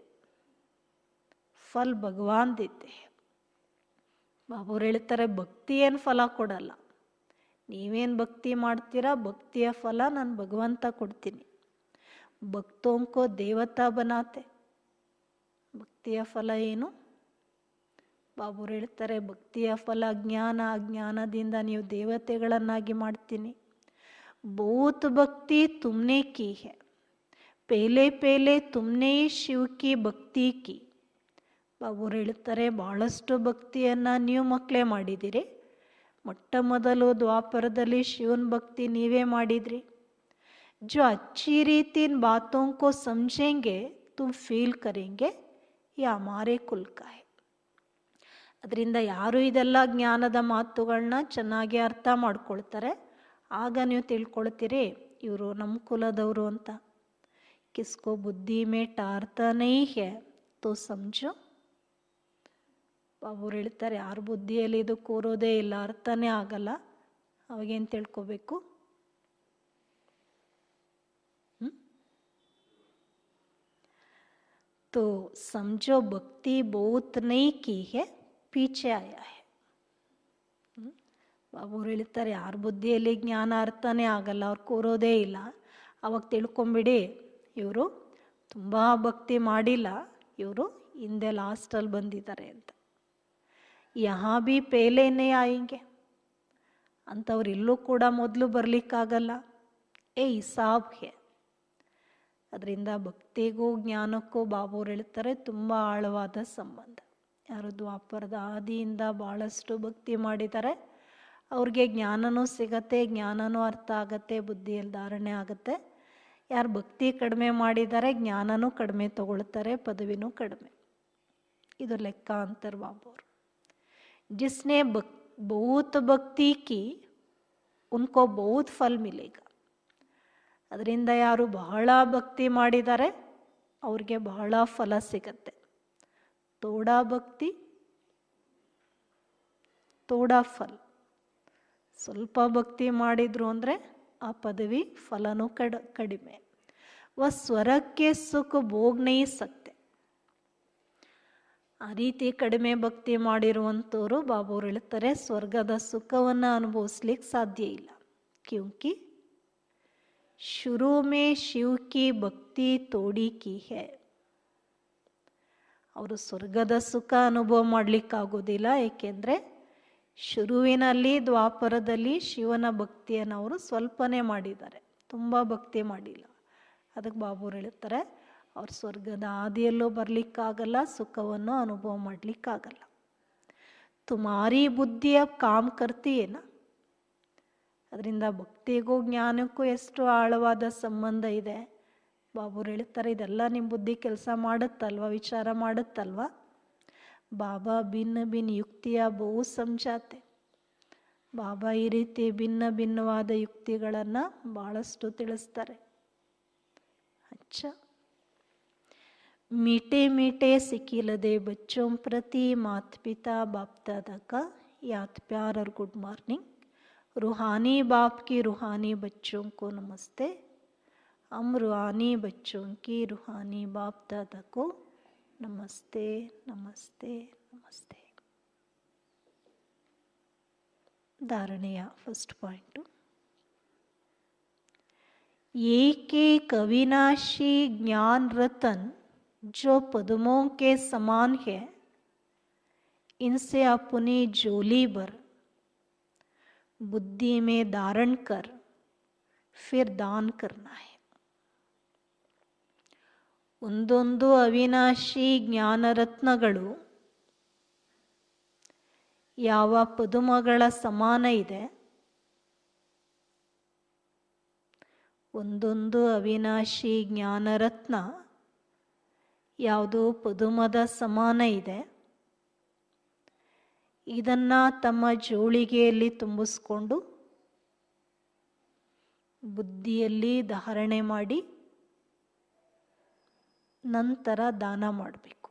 [SPEAKER 1] ಫಲ್ ಭಗವಾನ್ ದೇತೆ. ಬಾಬುರು ಹೇಳ್ತಾರೆ, ಭಕ್ತಿ ಏನು ಫಲ ಕೊಡಲ್ಲ, ನೀವೇನು ಭಕ್ತಿ ಮಾಡ್ತೀರಾ ಭಕ್ತಿಯ ಫಲ ನಾನು ಭಗವಂತ ಕೊಡ್ತೀನಿ. ಭಕ್ತೋಂಕೋ ದೇವತಾ ಬನಾತೆ. ಭಕ್ತಿಯ ಫಲ ಏನು? ಬಾಬುರು ಹೇಳ್ತಾರೆ, ಭಕ್ತಿಯ ಫಲ ಜ್ಞಾನ, ಜ್ಞಾನದಿಂದ ನೀವು ದೇವತೆಗಳನ್ನಾಗಿ ಮಾಡ್ತೀನಿ. ಬಹುತ್ ಭಕ್ತಿ ತುಮ್ನೆ ಕಿ ಹೈ, ಪೇಲೆ ಪೇಲೆ ತುಮ್ನೆ ಶಿವ ಕಿ ಭಕ್ತಿ ಕಿ. ಬಾಬುರು ಹೇಳ್ತಾರೆ, ಭಾಳಷ್ಟು ಭಕ್ತಿಯನ್ನು ನೀವು ಮಕ್ಕಳೇ ಮಾಡಿದ್ದೀರಿ. ಮೊಟ್ಟ ಮೊದಲು ದ್ವಾಪರದಲ್ಲಿ ಶಿವನ ಭಕ್ತಿ ನೀವೇ ಮಾಡಿದ್ರಿ. ಜೋ ಅಚ್ಚಿ ರೀತಿನ ಬಾತೋಂ ಕೋ ಸಮझेंगे ತುಮ್ ಫೀಲ್ ಕರೆಂಗೆ ಯಾ ಹಮಾರೆ ಕುಲ್ ಕಾ ಹೈ. ಅದರಿಂದ ಯಾರು ಇದೆಲ್ಲ ಜ್ಞಾನದ ಮಾತುಗಳನ್ನ ಚೆನ್ನಾಗಿ ಅರ್ಥ ಮಾಡ್ಕೊಳ್ತಾರೆ, ಆಗ ನೀವು ತಿಳ್ಕೊಳ್ತೀರಿ ಇವರು ನಮ್ಮ ಕುಲದವರು ಅಂತ. ಕಿಸ್ಕೋ ಬುದ್ಧಿ ಮೇ ಟಾರ್ತಾ ನೈ ಹೈ ತೋ ಸಮझो. ಬಾಬುರು ಹೇಳ್ತಾರೆ, ಯಾರ ಬುದ್ಧಿಯಲ್ಲಿ ಇದು ಕೂರೋದೇ ಇಲ್ಲ, ಅರ್ಥನೇ ಆಗಲ್ಲ, ಅವಾಗೇನು ತಿಳ್ಕೊಬೇಕು? तो समझो भक्ति बहुत नहीं की है, पीछे आया है. ಬಾಬುರು ಹೇಳ್ತಾರೆ, ಯಾರ ಬುದ್ಧಿಯಲ್ಲಿ ಜ್ಞಾನ ಅರ್ಥನೇ ಆಗಲ್ಲ, ಅವ್ರು ಕೂರೋದೇ ಇಲ್ಲ, ಅವಾಗ ತಿಳ್ಕೊಂಬಿಡಿ ಇವರು ತುಂಬ ಭಕ್ತಿ ಮಾಡಿಲ್ಲ, ಇವರು ಹಿಂದೆ ಲಾಸ್ಟಲ್ಲಿ ಬಂದಿದ್ದಾರೆ ಅಂತ. यहाँ भी पहले नहीं आएंगे, ಅಂಥವ್ರು ಇಲ್ಲೂ ಕೂಡ ಮೊದಲು ಬರಲಿಕ್ಕಾಗಲ್ಲ. ಹಿಸಾಬ್ ಹೇ. ಅದರಿಂದ ಭಕ್ತಿಗೂ ಜ್ಞಾನಕ್ಕೂ ಬಾಬುರು ಹೇಳ್ತಾರೆ ತುಂಬ ಆಳವಾದ ಸಂಬಂಧ. ಯಾರು ದ್ವಾಪರದ ಆದಿಯಿಂದ ಭಾಳಷ್ಟು ಭಕ್ತಿ ಮಾಡಿದ್ದಾರೆ ಅವ್ರಿಗೆ ಜ್ಞಾನನೂ ಸಿಗತ್ತೆ, ಜ್ಞಾನನೂ ಅರ್ಥ ಆಗತ್ತೆ, ಬುದ್ಧಿಯಲ್ಲಿ ಧಾರಣೆ ಆಗುತ್ತೆ. ಯಾರು ಭಕ್ತಿ ಕಡಿಮೆ ಮಾಡಿದ್ದಾರೆ ಜ್ಞಾನನೂ ಕಡಿಮೆ ತಗೊಳ್ತಾರೆ, ಪದವಿನೂ ಕಡಿಮೆ. ಇದು ಲೆಕ್ಕ ಅಂತಾರೆ ಬಾಬುರು. जिसने बहुत ಭಕ್ತಿ ಕಿ ಉನ್ಕೋ ಬಹುತ್ ಫಲ್ ಮಿಲೇಗ. ಅದರಿಂದ ಯಾರು ಬಹಳ ಭಕ್ತಿ ಮಾಡಿದ್ದಾರೆ ಅವ್ರಿಗೆ ಬಹಳ ಫಲ ಸಿಗತ್ತೆ. ತೋಡಾ ಭಕ್ತಿ ತೋಡಾ ಫಲ್. ಸ್ವಲ್ಪ ಭಕ್ತಿ ಮಾಡಿದ್ರು ಅಂದರೆ ಆ ಪದವಿ ಫಲನೂ ಕಡಿಮೆ. ವ ಸ್ವರಕ್ಕೆ ಸುಖ ಭೋಗ್ ನೈ ಸಕ್ತೆ. ಆ ರೀತಿ ಕಡಿಮೆ ಭಕ್ತಿ ಮಾಡಿರುವಂಥವ್ರು ಬಾಬುರು ಹೇಳ್ತಾರೆ ಸ್ವರ್ಗದ ಸುಖವನ್ನು ಅನುಭವಿಸ್ಲಿಕ್ಕೆ ಸಾಧ್ಯ ಇಲ್ಲ. ಕ್ಯೂಂಕಿ ಶುರು ಮೇ ಶಿವ್ ಕಿ ಭಕ್ತಿ ತೋಡಿ ಕಿ ಹೇ. ಅವರು ಸ್ವರ್ಗದ ಸುಖ ಅನುಭವ ಮಾಡಲಿಕ್ಕಾಗೋದಿಲ್ಲ, ಏಕೆಂದರೆ ಶುರುವಿನಲ್ಲಿ ದ್ವಾಪರದಲ್ಲಿ ಶಿವನ ಭಕ್ತಿಯನ್ನು ಅವರು ಸ್ವಲ್ಪನೇ ಮಾಡಿದ್ದಾರೆ, ತುಂಬ ಭಕ್ತಿ ಮಾಡಿಲ್ಲ. ಅದಕ್ಕೆ ಬಾಬುರು ಹೇಳ್ತಾರೆ ಅವ್ರು ಸ್ವರ್ಗದ ಆದಿಯಲ್ಲೂ ಬರಲಿಕ್ಕಾಗಲ್ಲ, ಸುಖವನ್ನು ಅನುಭವ ಮಾಡಲಿಕ್ಕಾಗಲ್ಲ. ತುಮಾರಿ ಬುದ್ಧಿಯ ಕಾಮ್ ಕರ್ತೀಯೇನ. ಅದರಿಂದ ಭಕ್ತಿಗೂ ಜ್ಞಾನಕ್ಕೂ ಎಷ್ಟು ಆಳವಾದ ಸಂಬಂಧ ಇದೆ. ಬಾಬುರು ಹೇಳ್ತಾರೆ ಇದೆಲ್ಲ ನಿಮ್ಮ ಬುದ್ಧಿ ಕೆಲಸ ಮಾಡುತ್ತಲ್ವ, ವಿಚಾರ ಮಾಡುತ್ತಲ್ವ. ಬಾಬಾ ಭಿನ್ನ ಭಿನ್ನ ಯುಕ್ತಿಯ ಬಹು ಸಮಜಾತೆ. ಬಾಬಾ ಈ ರೀತಿ ಭಿನ್ನ ಭಿನ್ನವಾದ ಯುಕ್ತಿಗಳನ್ನು ಭಾಳಷ್ಟು ತಿಳಿಸ್ತಾರೆ. ಅಚ್ಚ मीठे मीठे सिकिलदे बच्चों प्रति माता पिता बाप दादा का याद प्यार और गुड मॉर्निंग. रूहानी बाप की रूहानी बच्चों को नमस्ते. हम रूहानी बच्चों की रूहानी बाप दादा को नमस्ते नमस्ते नमस्ते. धारणೆಯ फर्स्ट पॉइंट. एक एक अविनाशी ज्ञान रतन जो पद्मों के समान है, इनसे अपनी झोली भर बुद्धि में धारण कर फिर दान करना है. ಒಂದೊಂದು ಅವಿನಾಶಿ ಜ್ಞಾನರತ್ನಗಳು ಯಾವ ಪದುಮಗಳ ಸಮಾನ ಇದೆ, ಒಂದೊಂದು ಅವಿನಾಶಿ ಜ್ಞಾನರತ್ನ ಯಾವುದು ಪದುಮದ ಸಮಾನ ಇದೆ, ಇದನ್ನು ತಮ್ಮ ಜೋಳಿಗೆಯಲ್ಲಿ ತುಂಬಿಸ್ಕೊಂಡು ಬುದ್ಧಿಯಲ್ಲಿ ಧಾರಣೆ ಮಾಡಿ ನಂತರ ದಾನ ಮಾಡಬೇಕು.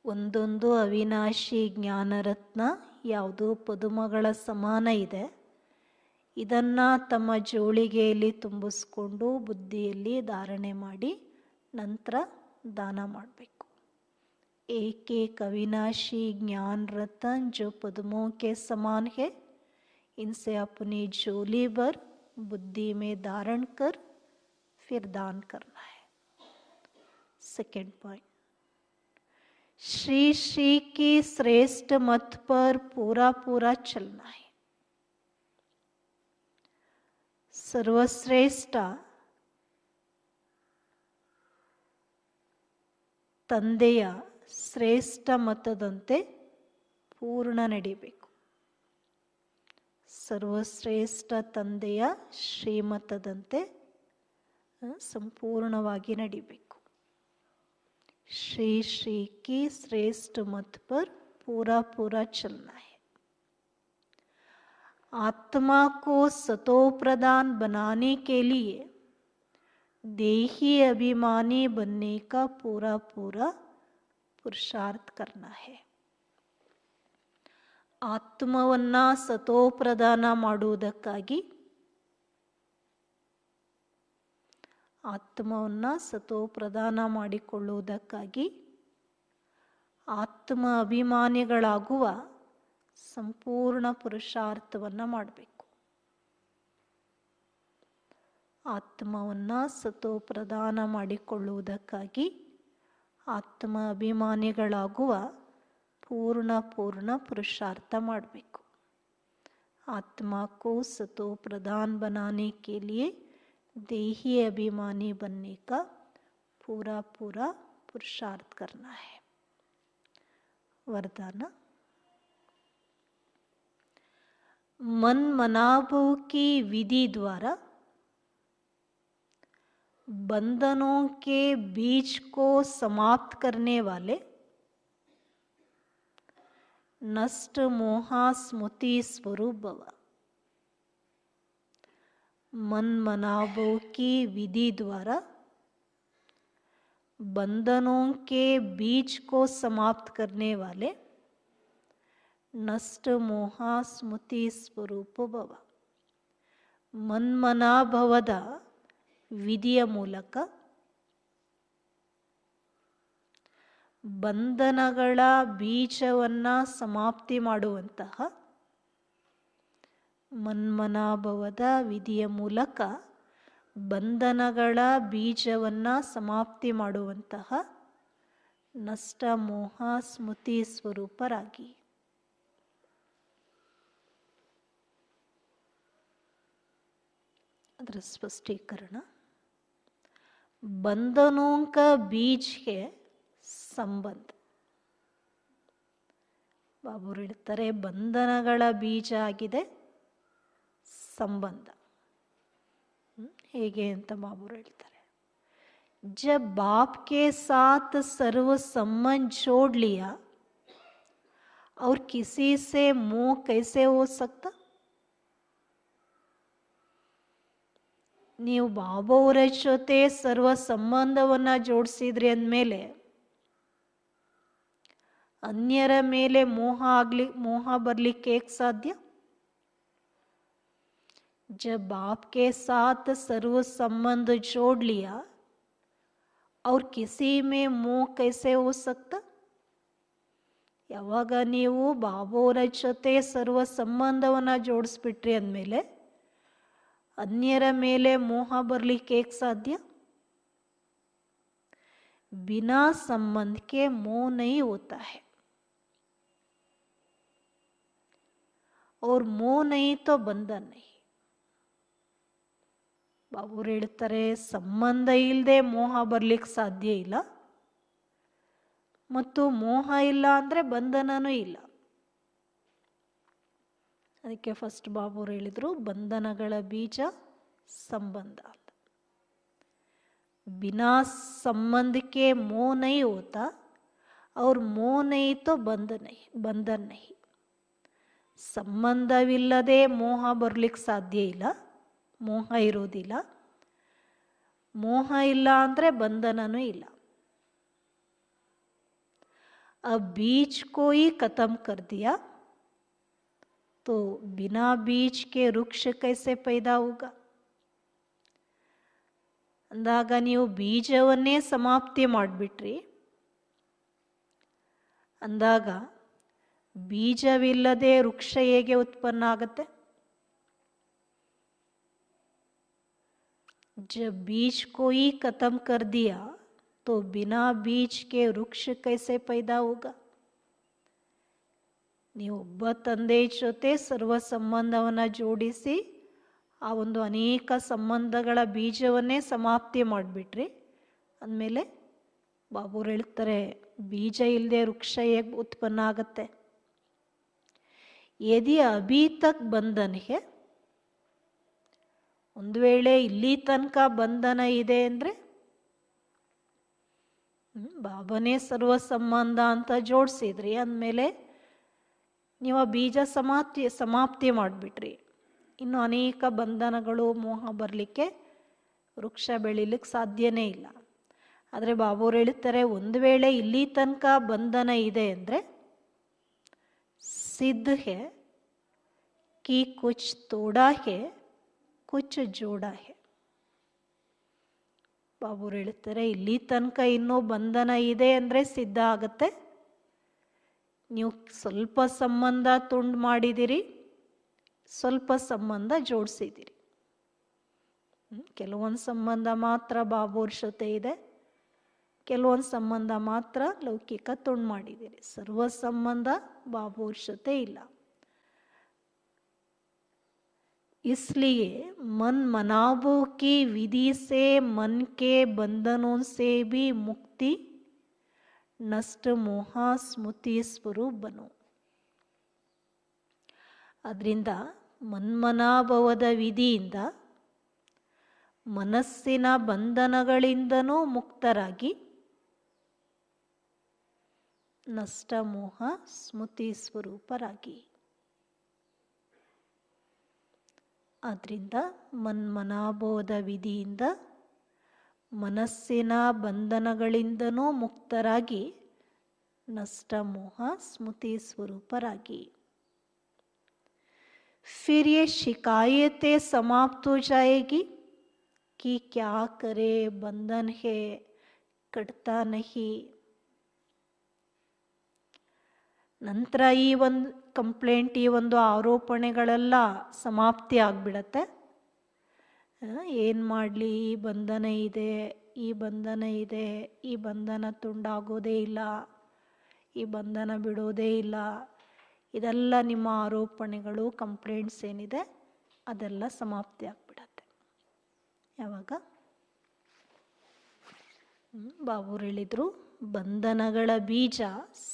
[SPEAKER 1] ಒಂದೊಂದು ಅವಿನಾಶಿ ಜ್ಞಾನರತ್ನ ಯಾವುದು ಪದುಮಗಳ ಸಮಾನ ಇದೆ, ಇದನ್ನು ತಮ್ಮ ಜೋಳಿಗೆಯಲ್ಲಿ ತುಂಬಿಸ್ಕೊಂಡು ಬುದ್ಧಿಯಲ್ಲಿ ಧಾರಣೆ ಮಾಡಿ ನಂತರ ದಾನ ಮಾಡಬೇಕು. एक एक अविनाशी ज्ञान रतन जो पद्मों के समान है, इनसे अपनी झोली भर बुद्धि में धारण कर फिर दान करना है. Second point. श्री श्री की श्रेष्ठ मत पर पूरा पूरा चलना है. ಸರ್ವಶ್ರೇಷ್ಠ ತಂದೆಯ ಶ್ರೇಷ್ಠ ಮತದಂತೆ ಪೂರ್ಣ ನಡಿಬೇಕು. ಸರ್ವಶ್ರೇಷ್ಠ ತಂದೆಯ ಶ್ರೀಮತದಂತೆ ಸಂಪೂರ್ಣವಾಗಿ ನಡಿಬೇಕು. ಶ್ರೀ ಶ್ರೀ ಕಿ ಶ್ರೇಷ್ಠ ಮತ್ ಪರ್ ಪೂರಾ ಪೂರಾ ಚಲನಾ है. आत्मा को सतो प्रदान बनाने के लिए देही अभिमानी बनने का पूरा पूरा पुरुषार्थ करना है. ಆತ್ಮವನ್ನ ಸತೋ ಪ್ರದಾನ ಮಾಡುವುದಕ್ಕಾಗಿ, ಆತ್ಮವನ್ನ ಸತೋ ಪ್ರದಾನ ಮಾಡಿಕೊಳ್ಳುವುದಕ್ಕಾಗಿ ಆತ್ಮ ಅಭಿಮಾನಿಗಳಾಗುವ ಸಂಪೂರ್ಣ ಪುರುಷಾರ್ಥವನ್ನು ಮಾಡಬೇಕು. ಆತ್ಮವನ್ನು ಸತೋ ಪ್ರದಾನ ಮಾಡಿಕೊಳ್ಳುವುದಕ್ಕಾಗಿ ಆತ್ಮ ಅಭಿಮಾನಿಗಳಾಗುವ पूर्ण पुरुषार्थ ಮಾಡಬೇಕು. आत्मा को सतो प्रधान बनाने के लिए देही अभिमानी बनने का पूरा पूरा पुरुषार्थ करना है। वरदान, मन मनाभव की विधि द्वारा बंधनों के बीज को समाप्त करने वाले नष्ट मोहा स्मृति स्वरूप भव। मन मनाभव की विधि द्वारा बंधनों के बीज को समाप्त करने वाले नष्ट मोहा स्मृति स्वरूप भव। ಮನ್ಮನಾಭವದ ವಿಧಿಯ ಮೂಲಕ ಬಂಧನಗಳ ಬೀಜವನ್ನು ಸಮಾಪ್ತಿ ಮಾಡುವಂತಹ ಮನ್ಮನಾಭವದ ವಿಧಿಯ ಮೂಲಕ ಬಂಧನಗಳ ಬೀಜವನ್ನು ಸಮಾಪ್ತಿ ಮಾಡುವಂತಹ ನಷ್ಟ ಮೋಹ ಸ್ಮೃತಿ ಸ್ವರೂಪರಾಗಿ ಅದರ ಸ್ಪಷ್ಟೀಕರಣ बंधनों का बीज है संबंध. ಬಾಬು ಹೇಳ್ತಾರೆ ಬಂಧನಗಳ ಬೀಜ ಆಗಿದೆ ಸಂಬಂಧ. ಹೇಗೆ ಅಂತ ಬಾಬು ಹೇಳ್ತಾರೆ, जब बाप के साथ सर्व संबंध छोड़ लिया और किसी से मोह कैसे हो सकता. ನೀವು ಬಾಬಾವರ ಜೊತೆ ಸರ್ವ ಸಂಬಂಧವನ್ನು ಜೋಡಿಸಿದ್ರಿ ಅಂದಮೇಲೆ ಅನ್ಯರ ಮೇಲೆ ಮೋಹ ಬರಲಿಕ್ಕೆ ಹೇಗೆ ಸಾಧ್ಯ. जब बाप के साथ सर्व संबंध जोड़ लिया और किसी में मोह कैसे हो सकता. ಯಾವಾಗ ನೀವು ಬಾಬಾವರ ಜೊತೆ ಸರ್ವ ಸಂಬಂಧವನ್ನು ಜೋಡಿಸ್ಬಿಟ್ರಿ ಅಂದಮೇಲೆ अन्यर मेले मोह बरलिಕ್ಕೆ ಹೇಗೆ साध्य. बिना संबंध के मोह नहीं होता है और मोह नहीं तो बंधन नहीं. ಬಾಬು ಹೇಳ್ತಾರೆ ಸಂಬಂಧ ಇಲ್ಲದೆ ಮೋಹ ಬರಲಿಕ್ಕೆ ಸಾಧ್ಯ ಇಲ್ಲ ಮತ್ತು ಮೋಹ ಇಲ್ಲ ಅಂದರೆ ಬಂಧನನೂ ಇಲ್ಲ. ಅದಕ್ಕೆ ಫಸ್ಟ್ ಬಾಬು ಹೇಳಿದ್ರು ಬಂಧನಗಳ ಬೀಜ ಸಂಬಂಧ ಅಂತ. बिना संबंध के मोह नहीं होता और मोह नहीं तो बंधन नहीं. ಸಂಬಂಧವಿಲ್ಲದೆ ಮೋಹ ಬರಲಿಕ್ಕೆ ಸಾಧ್ಯ ಇಲ್ಲ, ಮೋಹ ಇರೋದಿಲ್ಲ. ಮೋಹ ಇಲ್ಲ ಅಂದರೆ ಬಂಧನನೂ ಇಲ್ಲ. अब बीज को ही खत्म कर दिया तो बिना बीज के वृक्ष कैसे पैदा होगा. ಅಂದಾಗ ನೀವು ಬೀಜವನ್ನೇ ಸಮಾಪ್ತಿ ಮಾಡಿಬಿಟ್ರಿ ಅಂದಾಗ ಬೀಜವಿಲ್ಲದೆ ವೃಕ್ಷ ಹೇಗೆ ಉತ್ಪನ್ನ ಆಗುತ್ತೆ. जब बीज को ही खत्म कर दिया तो बिना बीज के वृक्ष कैसे पैदा होगा. ನೀವು ಒಬ್ಬ ತಂದೆ ಜೊತೆ ಸರ್ವ ಸಂಬಂಧವನ್ನು ಜೋಡಿಸಿ ಆ ಒಂದು ಅನೇಕ ಸಂಬಂಧಗಳ ಬೀಜವನ್ನೇ ಸಮಾಪ್ತಿ ಮಾಡಿಬಿಟ್ರಿ ಅಂದಮೇಲೆ ಬಾಬುರು ಹೇಳ್ತಾರೆ ಬೀಜ ಇಲ್ಲದೆ ವೃಕ್ಷ ಹೇಗೆ ಉತ್ಪನ್ನ ಆಗುತ್ತೆ. ಯದಿ ಅಭಿ ತಕ್ ಬಂಧನ ಹೇ, ಒಂದು ವೇಳೆ ಇಲ್ಲಿ ತನಕ ಬಂಧನ ಇದೆ ಅಂದರೆ ಬಾಬನೇ ಸರ್ವ ಸಂಬಂಧ ಅಂತ ಜೋಡಿಸಿದ್ರಿ ಅಂದಮೇಲೆ ನೀವು ಆ ಬೀಜ ಸಮಾಪ್ತಿ ಮಾಡಿಬಿಟ್ರಿ. ಇನ್ನು ಅನೇಕ ಬಂಧನಗಳು ಮೋಹ ಬರಲಿಕ್ಕೆ ವೃಕ್ಷ ಬೆಳೀಲಿಕ್ಕೆ ಸಾಧ್ಯನೇ ಇಲ್ಲ. ಆದರೆ ಬಾಬುರು ಹೇಳ್ತಾರೆ ಒಂದು ವೇಳೆ ಇಲ್ಲಿ ತನಕ ಬಂಧನ ಇದೆ ಅಂದರೆ ಸಿದ್ಧ ಹೇ ಕಿ ಕುಚ್ ತೋಡಾ ಹೇ ಕುಚ್ ಜೋಡಾ ಹೇ. ಬಾಬುರು ಹೇಳ್ತಾರೆ ಇಲ್ಲಿ ತನಕ ಇನ್ನೂ ಬಂಧನ ಇದೆ ಅಂದರೆ ಸಿದ್ಧ ಆಗುತ್ತೆ. ನೀವು ಸ್ವಲ್ಪ ಸಂಬಂಧ ತುಂಡು ಮಾಡಿದಿರಿ, ಸ್ವಲ್ಪ ಸಂಬಂಧ ಜೋಡಿಸಿದಿರಿ. ಕೆಲವೊಂದು ಸಂಬಂಧ ಮಾತ್ರ ಬಾಬುರ ಜೊತೆ ಇದೆ, ಕೆಲವೊಂದು ಸಂಬಂಧ ಮಾತ್ರ ಲೌಕಿಕ ತುಂಡು ಮಾಡಿದಿರಿ. ಸರ್ವ ಸಂಬಂಧ ಬಾಬುರ ಜೊತೆ ಇಲ್ಲ. इसलिए मन मनावों की विधि से मन के बंधनों से भी मुक्ति, नष्ट मोह ಸ್ಮೃತಿ ಸ್ವರೂಪ ಬನು. ಅದರಿಂದ ಮನ್ಮನಾಭವದ ವಿಧಿಯಿಂದ ಮನಸ್ಸಿನ ಬಂಧನಗಳಿಂದನೂ ಮುಕ್ತರಾಗಿ ನಷ್ಟ ಮೋಹ ಸ್ಮೃತಿ ಸ್ವರೂಪರಾಗಿ. ಆದ್ದರಿಂದ ಮನ್ಮನಾಭವದ ವಿಧಿಯಿಂದ ಮನಸ್ಸಿನ ಬಂಧನಗಳಿಂದನೂ ಮುಕ್ತರಾಗಿ ನಷ್ಟ ಮೋಹ ಸ್ಮೃತಿ ಸ್ವರೂಪರಾಗಿ. फिर ये शिकायतें समाप्त हो जाएगी कि क्या करे, बंधन है, कटता नहीं. ನಂತರ ಈ ಒಂದು ಕಂಪ್ಲೇಂಟ್, ಈ ಒಂದು ಆರೋಪಣೆಗಳೆಲ್ಲ ಸಮಾಪ್ತಿ ಆಗಿಬಿಡತ್ತೆ. ಏನು ಮಾಡಲಿ, ಈ ಬಂಧನ ಇದೆ, ಈ ಬಂಧನ ಇದೆ, ಈ ಬಂಧನ ತುಂಡಾಗೋದೇ ಇಲ್ಲ, ಈ ಬಂಧನ ಬಿಡೋದೇ ಇಲ್ಲ, ಇದೆಲ್ಲ ನಿಮ್ಮ ಆರೋಪಣೆಗಳು, ಕಂಪ್ಲೇಂಟ್ಸ್ ಏನಿದೆ ಅದೆಲ್ಲ ಸಮಾಪ್ತಿ ಆಗಿಬಿಡತ್ತೆ. ಯಾವಾಗ ಬಾಬುರು ಹೇಳಿದರು, ಬಂಧನಗಳ ಬೀಜ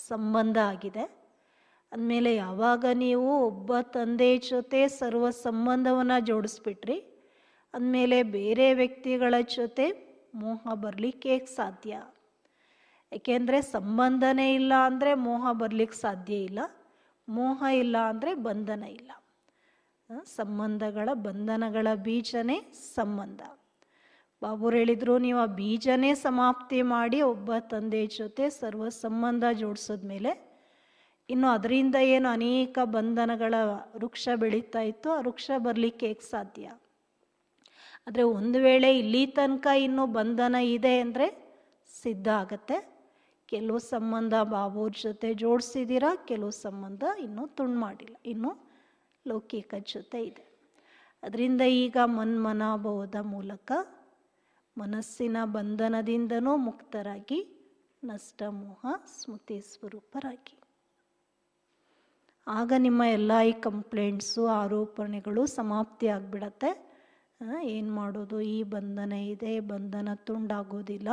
[SPEAKER 1] ಸಂಬಂಧ ಆಗಿದೆ. ಅಂದಮೇಲೆ ಯಾವಾಗ ನೀವು ಒಬ್ಬ ತಂದೆ ಜೊತೆ ಸರ್ವ ಸಂಬಂಧವನ್ನು ಜೋಡಿಸ್ಬಿಟ್ರಿ, ಅಂದಮೇಲೆ ಬೇರೆ ವ್ಯಕ್ತಿಗಳ ಜೊತೆ ಮೋಹ ಬರಲಿಕ್ಕೆ ಸಾಧ್ಯ. ಏಕೆಂದರೆ ಸಂಬಂಧನೇ ಇಲ್ಲ ಅಂದರೆ ಮೋಹ ಬರಲಿಕ್ಕೆ ಸಾಧ್ಯ ಇಲ್ಲ, ಮೋಹ ಇಲ್ಲ ಅಂದರೆ ಬಂಧನ ಇಲ್ಲ. ಸಂಬಂಧಗಳ ಬಂಧನಗಳ ಬೀಜನೇ ಸಂಬಂಧ. ಬಾಬುರು ಹೇಳಿದರು, ನೀವು ಆ ಬೀಜನೇ ಸಮಾಪ್ತಿ ಮಾಡಿ ಒಬ್ಬ ತಂದೆ ಜೊತೆ ಸರ್ವ ಸಂಬಂಧ ಜೋಡಿಸಿದ್ಮೇಲೆ ಇನ್ನು ಅದರಿಂದ ಏನು ಅನೇಕ ಬಂಧನಗಳ ವೃಕ್ಷ ಬೆಳೀತಾ ಇತ್ತು, ಆ ವೃಕ್ಷ ಬರಲಿಕ್ಕೆ ಸಾಧ್ಯ. ಆದರೆ ಒಂದು ವೇಳೆ ಇಲ್ಲಿ ತನಕ ಇನ್ನೂ ಬಂಧನ ಇದೆ ಅಂದರೆ ಸಿದ್ಧ ಆಗತ್ತೆ. ಕೆಲವು ಸಂಬಂಧ ಬಾಬುವ್ರ ಜೊತೆ ಜೋಡಿಸಿದ್ದೀರಾ, ಕೆಲವು ಸಂಬಂಧ ಇನ್ನೂ ತುಂಡು ಮಾಡಿಲ್ಲ, ಇನ್ನೂ ಲೌಕಿಕ ಜೊತೆ ಇದೆ. ಅದರಿಂದ ಈಗ ಮನ್ಮನಾಭವದ ಮೂಲಕ ಮನಸ್ಸಿನ ಬಂಧನದಿಂದನೂ ಮುಕ್ತರಾಗಿ ನಷ್ಟ ಮೋಹ ಸ್ಮೃತಿ ಸ್ವರೂಪರಾಗಿ. ಆಗ ನಿಮ್ಮ ಎಲ್ಲ ಈ ಕಂಪ್ಲೇಂಟ್ಸು, ಆರೋಪಣೆಗಳು ಸಮಾಪ್ತಿ ಆಗಿಬಿಡತ್ತೆ. ಏನು ಮಾಡೋದು, ಈ ಬಂಧನ ಇದೆ, ಬಂಧನ ತುಂಡಾಗೋದಿಲ್ಲ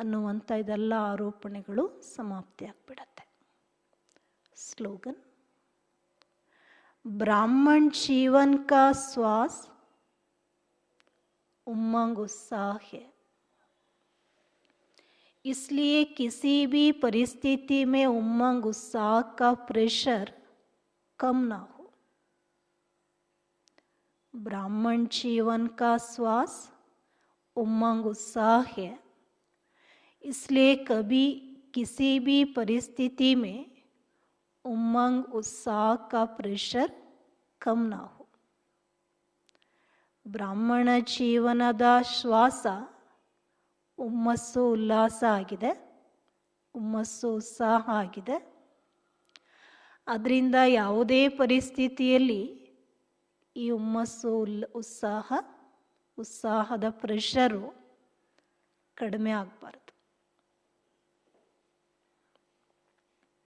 [SPEAKER 1] ಅನ್ನುವಂಥ ಇದೆಲ್ಲ ಆರೋಪಣೆಗಳು ಸಮಾಪ್ತಿ ಆಗಿಬಿಡತ್ತೆ. ಸ್ಲೋಗನ್: ब्राह्मण जीवन का श्वास उमंग उत्साह है, इसलिए किसी भी परिस्थिति में उमंग उत्साह का प्रेशर कम ना हो. ब्राह्मण जीवन का श्वास उमंग उत्साह है, इसलिए कभी किसी भी परिस्थिति में उमंग उत्साह का प्रेशर कम ना हो. ಬ್ರಾಹ್ಮಣ ಜೀವನದ ಶ್ವಾಸ ಹುಮ್ಮಸ್ಸು ಉಲ್ಲಾಸ ಆಗಿದೆ, ಹುಮ್ಮಸ್ಸು ಉತ್ಸಾಹ ಆಗಿದೆ. ಅದರಿಂದ ಯಾವುದೇ ಪರಿಸ್ಥಿತಿಯಲ್ಲಿ ಈ ಹುಮ್ಮಸ್ಸು ಉತ್ಸಾಹದ ಪ್ರೆಷರು ಕಡಿಮೆ ಆಗಬಾರ್ದು.